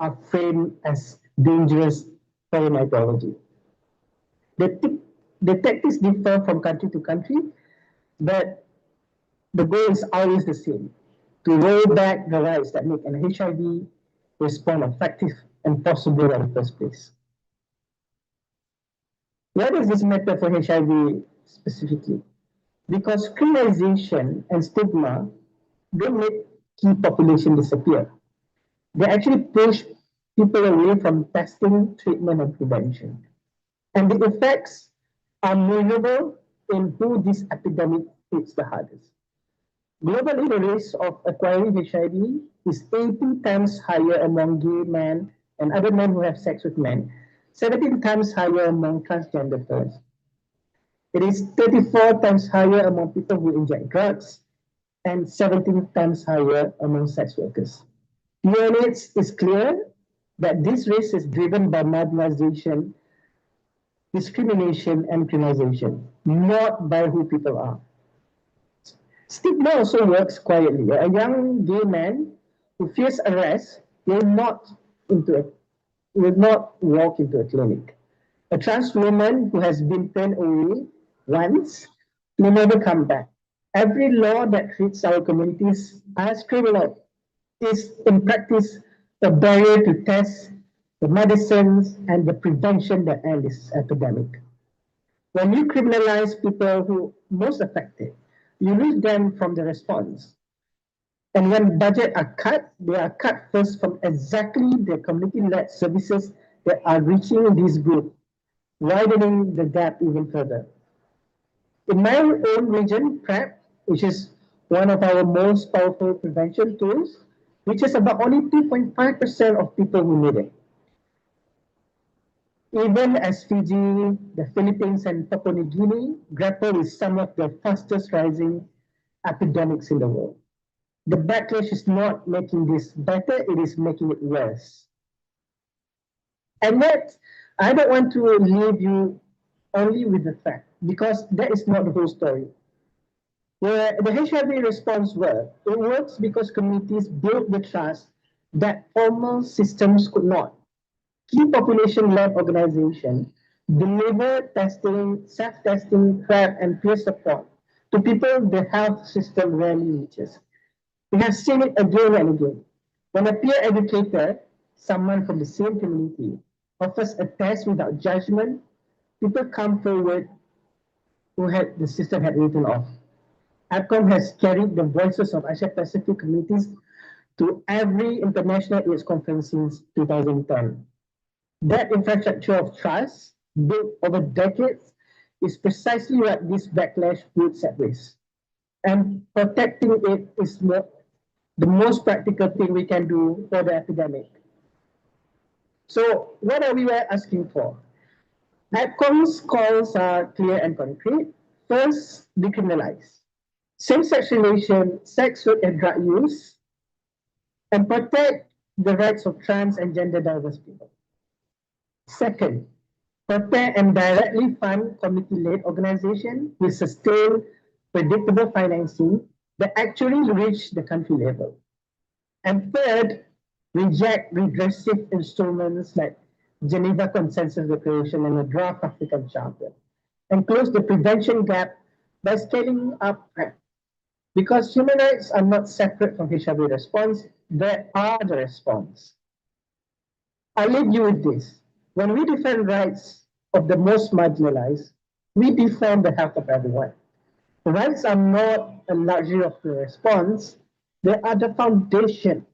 are framed as dangerous foreign ideology. The tactics differ from country to country, but the goal is always the same: to roll back the rights that make an HIV response effective and possible in the first place. Why does this matter for HIV specifically? Because criminalization and stigma don't make key population disappear. They actually push people away from testing, treatment, and prevention. And the effects are measurable in who this epidemic hits the hardest. Globally, the risk of acquiring HIV is 80 times higher among gay men and other men who have sex with men, 17 times higher among transgender persons. It is 34 times higher among people who inject drugs and 17 times higher among sex workers. UNAIDS is clear that this risk is driven by marginalization, discrimination, and criminalization, not by who people are. Stigma also works quietly. A young gay man who fears arrest will not walk into a clinic. A trans woman who has been turned away once will never come back. Every law that treats our communities as criminal is in practice a barrier to test the medicines and the prevention that end this epidemic. When you criminalize people who most affected, you lose them from the response. And when budgets are cut, they are cut first from exactly the community-led services that are reaching this group, widening the gap even further. In my own region, PrEP, which is one of our most powerful prevention tools, reaches about only 2.5% of people who need it. Even as Fiji, the Philippines, and Papua New Guinea grapple with some of the fastest rising epidemics in the world. The backlash is not making this better, it is making it worse. And yet, I don't want to leave you only with the fact, because that is not the whole story. Where the HIV response works, it works because communities build the trust that formal systems could not. Key population-led organizations deliver testing, self-testing, PrEP, and peer support to people the health system rarely reaches. We have seen it again and again. When a peer educator, someone from the same community, offers a test without judgment, people come forward who had the system had written off. APCOM has carried the voices of Asia-Pacific communities to every international AIDS conference since 2010. That infrastructure of trust, built over decades, is precisely what this backlash puts at risk. And protecting it is the most practical thing we can do for the epidemic. So what are we asking for? APCOM's calls are clear and concrete. First, decriminalize same-sex relation, sex work, and drug use, and protect the rights of trans and gender diverse people. Second, prepare and directly fund community-led organizations with sustained, predictable financing that actually reach the country level. And third, reject regressive instruments like Geneva Consensus Declaration and the draft African Charter, and close the prevention gap by scaling up PrEP. Because human rights are not separate from HIV response, they are the response. I'll leave you with this. When we defend rights of the most marginalized, we defend the health of everyone. Rights are not a luxury of the response, they are the foundation.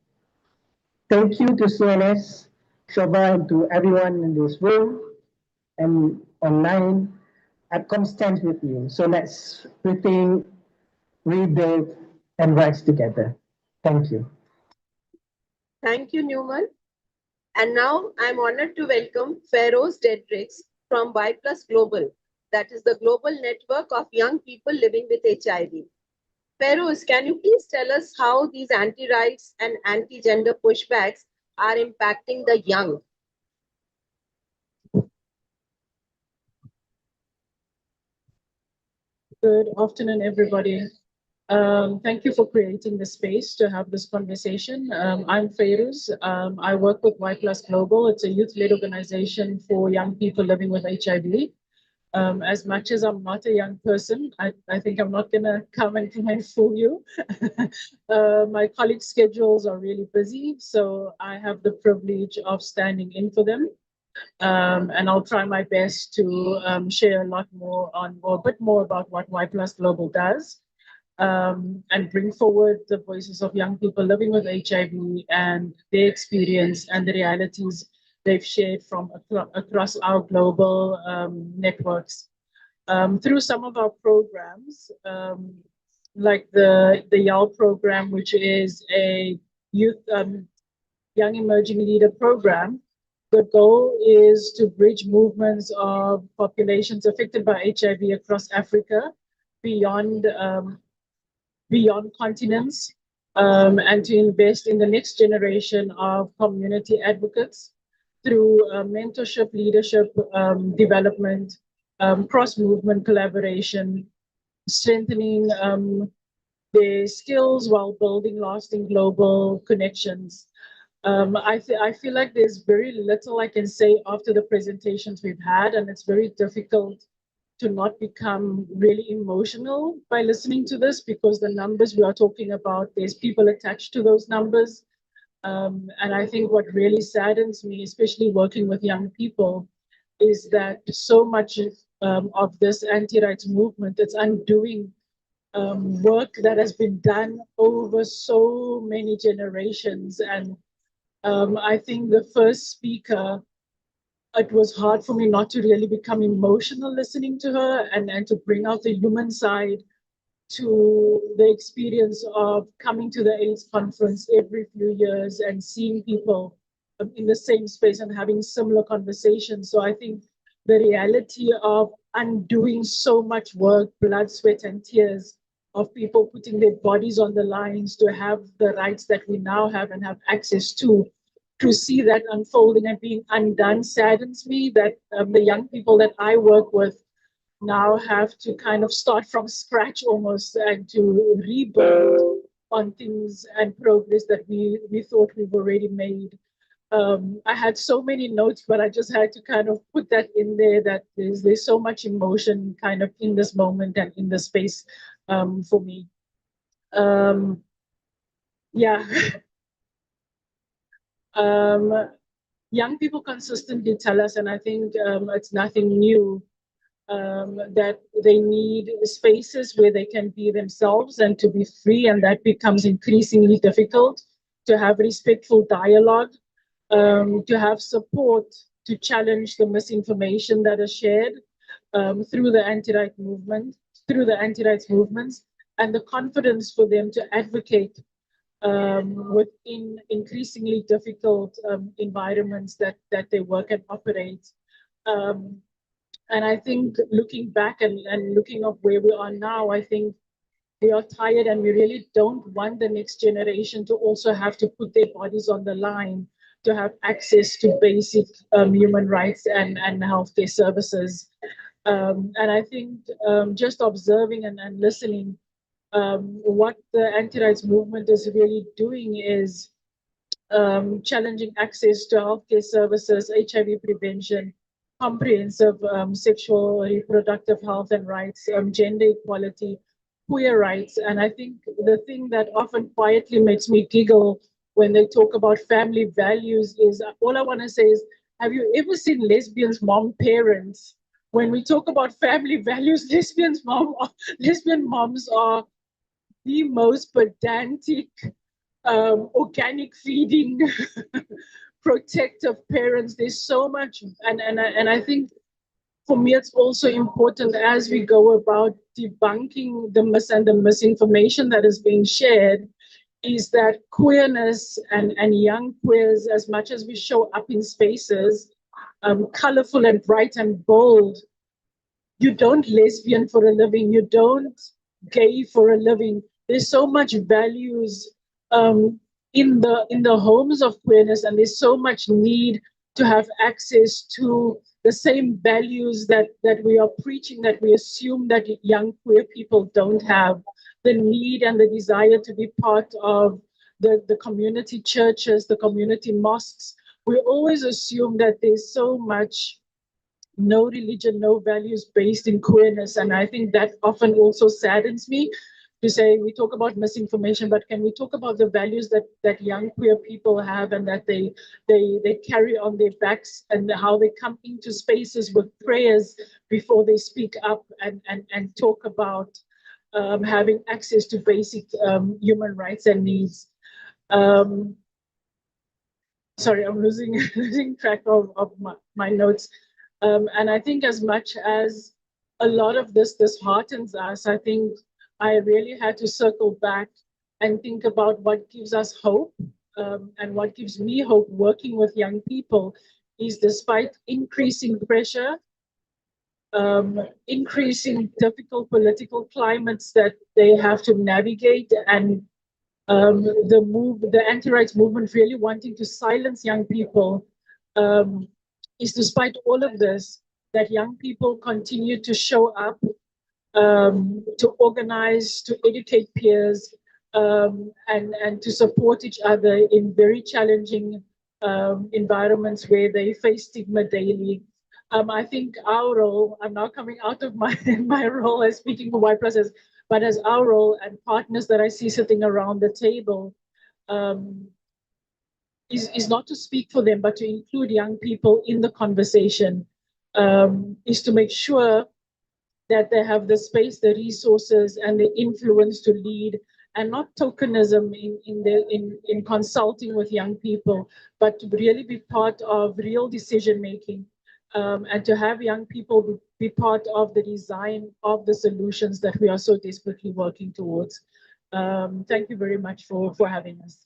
Thank you to CNS, Shoba, and to everyone in this room and online. APCOM stands with you. So let's rethink, rebuild, and rise together. Thank you. Thank you, Numan. And now I'm honored to welcome Fairoze Diedricks from Y Plus Global, that is the global network of young people living with HIV. Fairoze, can you please tell us how these anti-rights and anti-gender pushbacks are impacting the young? Good afternoon, everybody. Thank you for creating the space to have this conversation. I'm Fairoze. I work with Y Plus Global. It's a youth-led organization for young people living with HIV. As much as I'm not a young person, I think I'm not gonna come and try and fool you. My colleagues' schedules are really busy, so I have the privilege of standing in for them. And I'll try my best to share a lot more on, or a bit more about what Y Plus Global does, and bring forward the voices of young people living with HIV and their experience and the realities they've shared from across our global networks. Through some of our programs, like the YAL program, which is a youth young emerging leader program. The goal is to bridge movements of populations affected by HIV across Africa beyond continents, and to invest in the next generation of community advocates through mentorship, leadership development, cross-movement collaboration, strengthening their skills while building lasting global connections. I feel like there's very little I can say after the presentations we've had, and it's very difficult to not become really emotional by listening to this, because the numbers we are talking about, there's people attached to those numbers. And I think what really saddens me, especially working with young people, is that so much of this anti-rights movement, it's undoing work that has been done over so many generations. And I think the first speaker, it was hard for me not to really become emotional listening to her, and to bring out the human side to the experience of coming to the AIDS conference every few years and seeing people in the same space and having similar conversations. So I think the reality of undoing so much work, blood, sweat, and tears of people putting their bodies on the lines to have the rights that we now have and have access to see that unfolding and being undone saddens me, that the young people that I work with now have to kind of start from scratch almost, and to rebuild on things and progress that we thought we've already made. I had so many notes, but I just had to kind of put that in there, that there's so much emotion kind of in this moment and in this space for me. Yeah. Young people consistently tell us, and I think it's nothing new, that they need spaces where they can be themselves and to be free, and that becomes increasingly difficult. To have respectful dialogue, to have support, to challenge the misinformation that is shared through the anti-rights movements, and the confidence for them to advocate within increasingly difficult environments that they work and operate. And I think looking back and looking at where we are now, I think we are tired, and we really don't want the next generation to also have to put their bodies on the line to have access to basic human rights and healthcare services. And I think just observing and listening, what the anti-rights movement is really doing is challenging access to healthcare services, HIV prevention, comprehensive sexual reproductive health and rights, gender equality, queer rights. And I think the thing that often quietly makes me giggle when they talk about family values is, all I want to say is, have you ever seen lesbians' mom parents when we talk about family values, lesbian moms are the most pedantic, organic feeding, protective parents. There's so much, and I think for me it's also important as we go about debunking the the misinformation that is being shared, is that queerness and young queers, as much as we show up in spaces, colorful and bright and bold, you don't lesbian for a living, you don't gay for a living. There's so much values in the homes of queerness, and there's so much need to have access to the same values that we are preaching, that we assume that young queer people don't have. The need and the desire to be part of the community churches, the community mosques. We always assume that there's so much no religion, no values based in queerness. And I think that often also saddens me to say we talk about misinformation, but can we talk about the values that young queer people have and that they carry on their backs, and how they come into spaces with prayers before they speak up and talk about having access to basic human rights and needs. Sorry, I'm losing track of my notes. And I think as much as a lot of this disheartens us, I think I really had to circle back and think about what gives us hope, and what gives me hope working with young people is, despite increasing pressure, increasing difficult political climates that they have to navigate, and the anti-rights movement really wanting to silence young people, is despite all of this, that young people continue to show up, to organize, to educate peers, and to support each other in very challenging environments where they face stigma daily. I think our role, I'm now coming out of my role as speaking for White Process, but as our role and partners that I see sitting around the table, is not to speak for them, but to include young people in the conversation, is to make sure that they have the space, the resources, and the influence to lead, and not tokenism in consulting with young people, but to really be part of real decision making, and to have young people be part of the design of the solutions that we are so desperately working towards. Thank you very much for having us.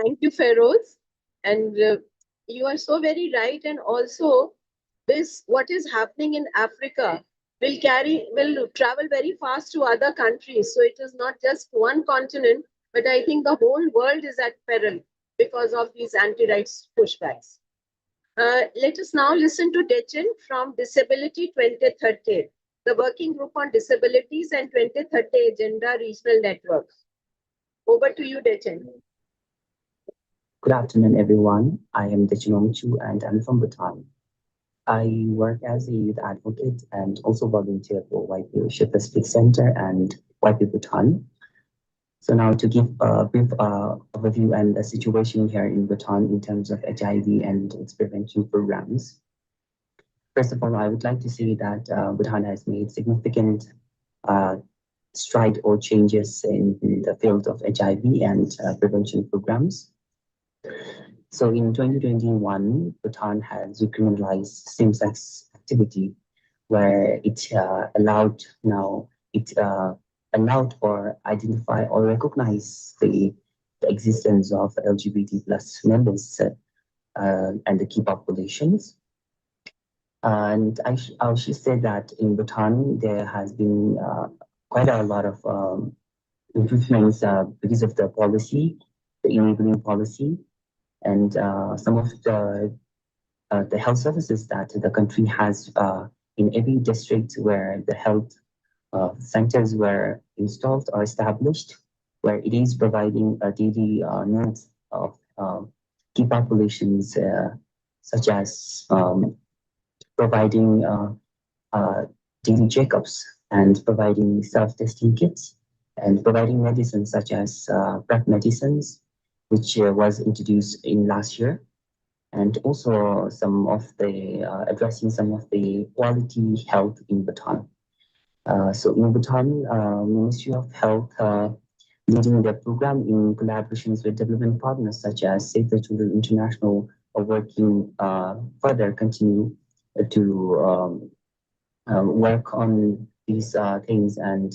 Thank you, Fairoze. And you are so very right. And also, what is happening in Africa will travel very fast to other countries. So it is not just one continent, but I think the whole world is at peril because of these anti-rights pushbacks. Let us now listen to Dechen from Disability 2030, the Working Group on Disabilities and 2030 Agenda Regional Network. Over to you, Dechen. Good afternoon, everyone. I am Dechen and I'm from Bhutan. I work as a youth advocate and also volunteer for White People Pacific Center and White People Bhutan. So now to give a brief overview and the situation here in Bhutan in terms of HIV and its prevention programs. First of all, I would like to say that Bhutan has made significant stride or changes in the field of HIV and prevention programs. So in 2021, Bhutan has decriminalized same-sex activity, where it allowed or identify or recognize the existence of LGBT plus members and the key populations. And I should say that in Bhutan, there has been quite a lot of improvements because of the policy, the enabling policy, and some of the health services that the country has in every district where the health centers were installed or established, where it is providing a daily needs of key populations, such as providing daily checkups and providing self-testing kits and providing medicines such as PrEP medicines, which was introduced in last year. and also some of the addressing some of the quality health in Bhutan. So in Bhutan, Ministry of Health leading the program in collaborations with development partners such as Save the Children International are working further continue to work on these things and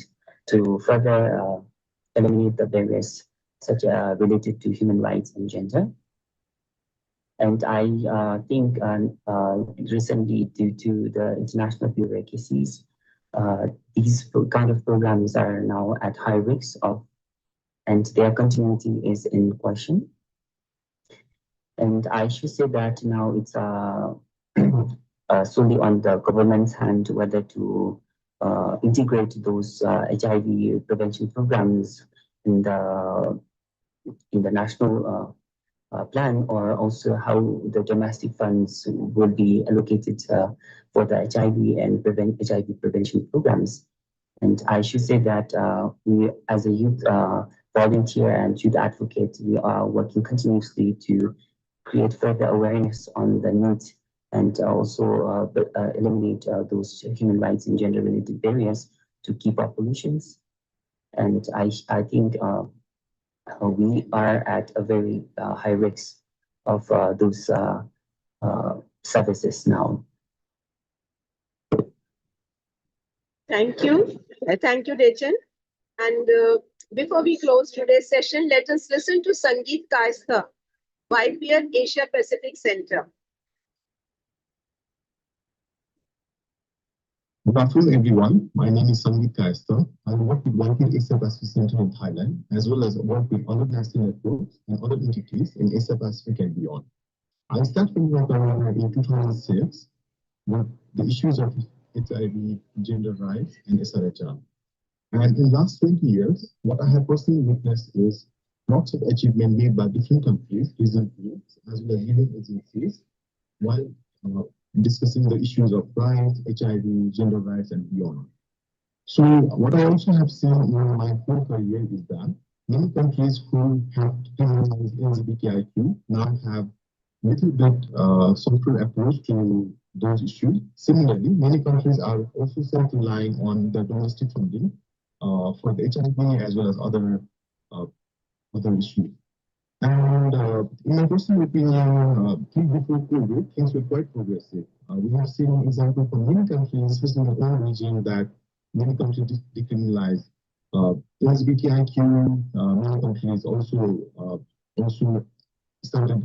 to further eliminate the barriers such related to human rights and gender. And I think recently, due to the international bureaucracies, these kind of programs are now at high risk of, and their continuity is in question. And I should say that now it's solely on the government's hand whether to integrate those HIV prevention programs in the national plan, or also how the domestic funds will be allocated for the HIV and HIV prevention programs. And I should say that we, as a youth volunteer and youth advocate, we are working continuously to create further awareness on the needs and also eliminate those human rights and gender-related barriers to key populations. And I think we are at a very high risk of those services now. Thank you. Thank you, Dechen. And before we close today's session, let us listen to Sangeet Kayastha, YPR Asia Pacific Center. Good afternoon, everyone. My name is Sangeet Kayastha. I work with YPR Asia Pacific Center in Thailand, as well as work with other national networks and other entities in Asia Pacific and beyond. I started work in 2006 with the issues of HIV, gender rights, and SRHR. And in the last 20 years, what I have personally witnessed is lots of achievement made by different countries, regional groups, as well as leading agencies, while discussing the issues of rights, HIV, gender rights, and beyond. So what I also have seen in my whole career is that many countries who have criminalized LGBTIQ now have little bit softer approach to those issues. Similarly, many countries are also relying on the domestic funding for the HIV as well as other issues. And in my personal opinion, before COVID, things were quite progressive. We have seen an example from many countries, especially in our own region, that many countries decriminalize LGBTIQ. Many countries also started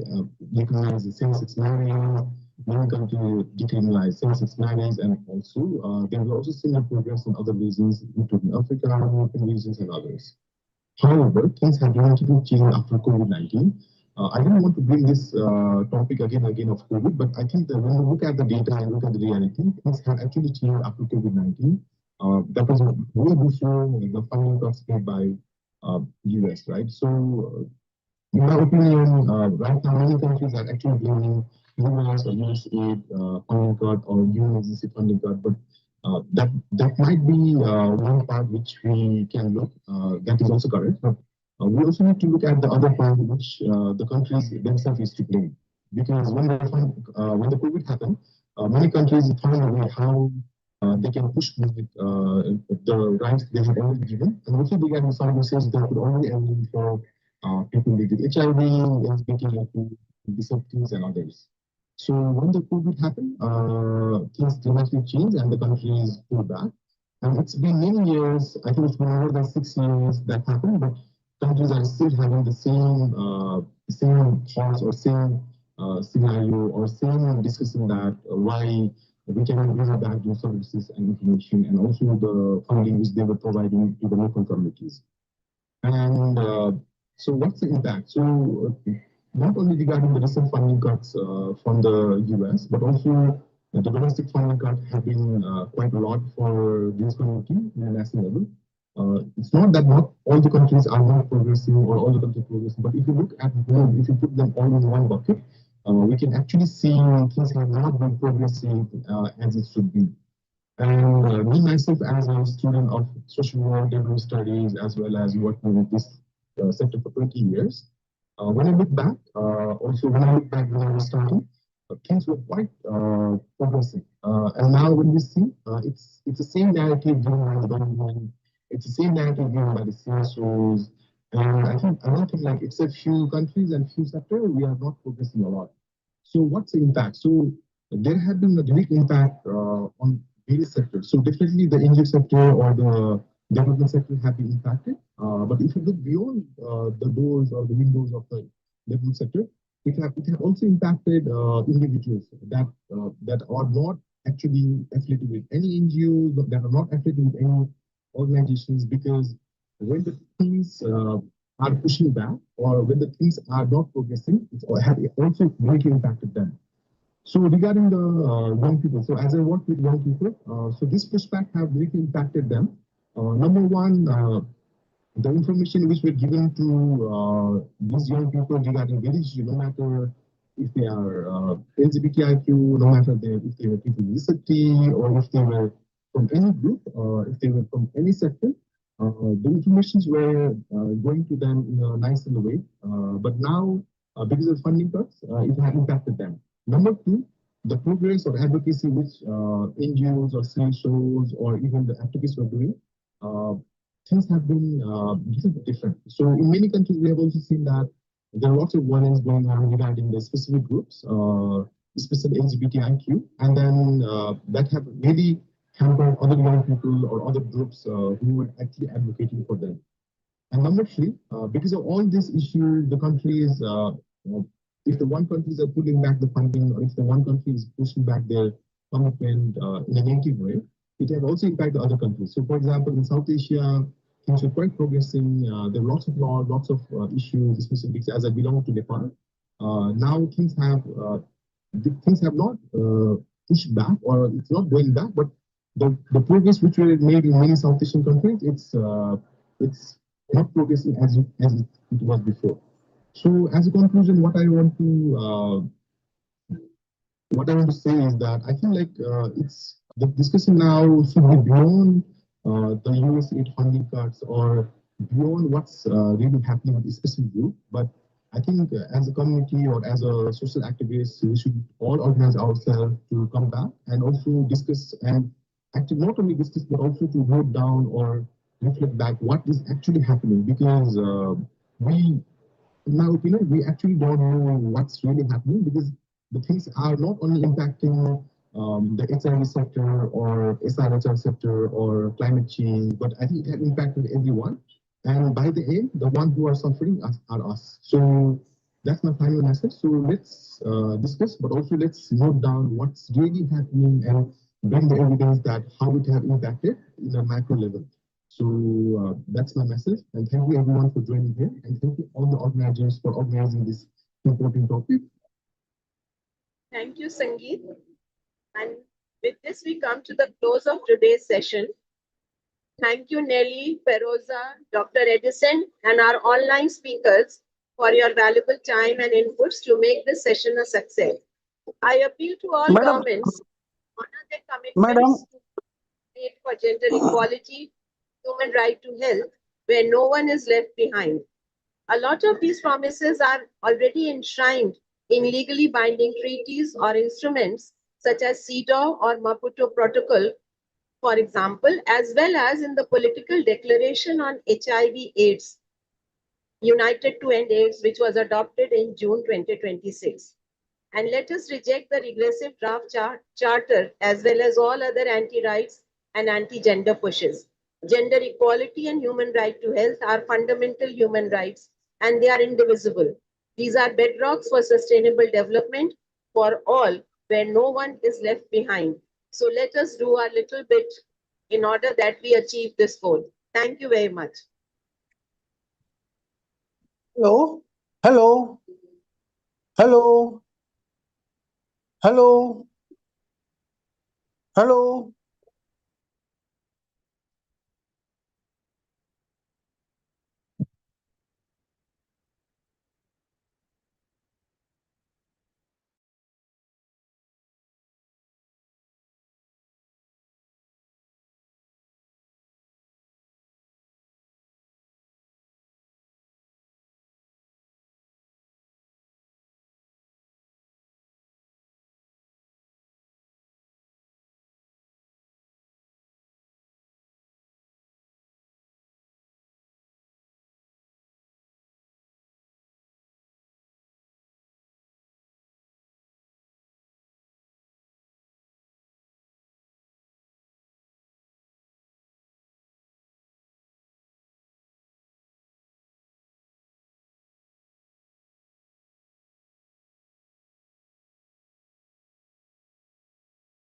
decriminalizing same-sex marriage. Many countries decriminalized same-sex marriage, and also there was also similar progress in other regions, including Africa, European regions, and others. However, things have dramatically changed after COVID-19. I don't want to bring this topic again of COVID, but I think that when we look at the data and look at the reality, things have actually changed after COVID-19. That was way before the funding cuts made by US, right? So, in my opinion, right now many countries are actually blaming US or USAID funding cut or UNAgency funding cut, but that might be one part which we can look. That is also correct, but we also need to look at the other part, which the countries themselves is to blame. Because when the COVID happened, many countries found a way how they can push back the rights they had already given, and also began some research that could only enable for people with HIV, LGBTQ, disabilities, and others. So when the COVID happened, things dramatically changed and the countries pulled back. And it's been many years, I think it's been more than 6 years that happened, but countries are still having the same thoughts or same scenario or same discussing that why we cannot bring back those services and information and also the funding which they were providing to the local communities. And so what's the impact? So not only regarding the recent funding cuts from the US, but also the domestic funding cuts have been quite a lot for this community in the national level. It's not that not all the countries are not progressing or all the countries progressing, but if you look at them, if you put them all in one bucket, we can actually see things have not been progressing as it should be. And me myself, as a student of social work, development studies, as well as working with this sector for 20 years, When I look back, when I was starting, things were quite progressive. And now when we see, it's the same narrative given by the government, it's the same narrative given by the CSOs, and I don't think like except few countries and few sectors, we are not progressing a lot. So what's the impact? So there have been a direct impact on various sectors. So definitely the NGO sector or the development sector have been impacted. But if you look beyond the doors or the windows of the development sector, it have also impacted individuals that are not actually affiliated with any NGOs, that are not affiliated with any organizations, because when the things are pushing back or when the things are not progressing, it have also greatly impacted them. So regarding the young people, so as I work with young people, so this pushback have greatly impacted them. Number one, the information which were given to these young people regarding various issue, no matter if they are LGBTIQ, no matter if they were people with disability or if they were from any group, if they were from any sector, the informations were going to them in a nice way. But now, because of funding cuts, it had impacted them. Number two, the progress or advocacy which NGOs or CSOs or even the activists were doing, things have been a little bit different. So in many countries, we have also seen that there are lots of warnings going on regarding the specific groups, especially LGBTIQ, and then that have really hampered other young people or other groups who were actually advocating for them. And number three, because of all these issues, the countries, if the one countries are pulling back the funding, or if the one country is pushing back their commitment in a negative way, it has also impacted the other countries. So, for example, in South Asia, things are quite progressing. There are lots of laws, lots of issues, especially as I belong to Nepal. Now things have not pushed back, or it's not going back, but the progress which were made in many South Asian countries, it's not progressing as it was before. So, as a conclusion, what I want to say is that I feel like it's the discussion now should be beyond the US aid funding cuts or beyond what's really happening with this specific group. But I think as a community or as a social activist, we should all organize ourselves to come back and also discuss and actually not only discuss but also to note down or reflect back what is actually happening, because in my opinion, we actually don't know what's really happening, because the things are not only impacting the HIV sector or SRHR sector or climate change, but I think it has impacted everyone. And by the end, the ones who are suffering are us. So that's my final message. So let's discuss, but also let's note down what's really happening and bring the evidence that how it has impacted in a macro level. So that's my message. And thank you everyone for joining here. And thank you all the organizers for organizing this important topic. Thank you, Sangeet. And with this, we come to the close of today's session. Thank you, Nelly, Fairoze, Dr. Edison, and our online speakers for your valuable time and inputs to make this session a success. I appeal to all governments to honor their commitments to create for gender equality, human right to health, where no one is left behind. A lot of these promises are already enshrined in legally binding treaties or instruments such as CEDAW or Maputo Protocol, for example, as well as in the political declaration on HIV/AIDS, United to End AIDS, which was adopted in June 2026. And let us reject the regressive draft charter as well as all other anti-rights and anti-gender pushes. Gender equality and human right to health are fundamental human rights, and they are indivisible. These are bedrocks for sustainable development for all, where no one is left behind. So let us do our little bit in order that we achieve this goal. Thank you very much. Hello, hello, hello, hello, hello.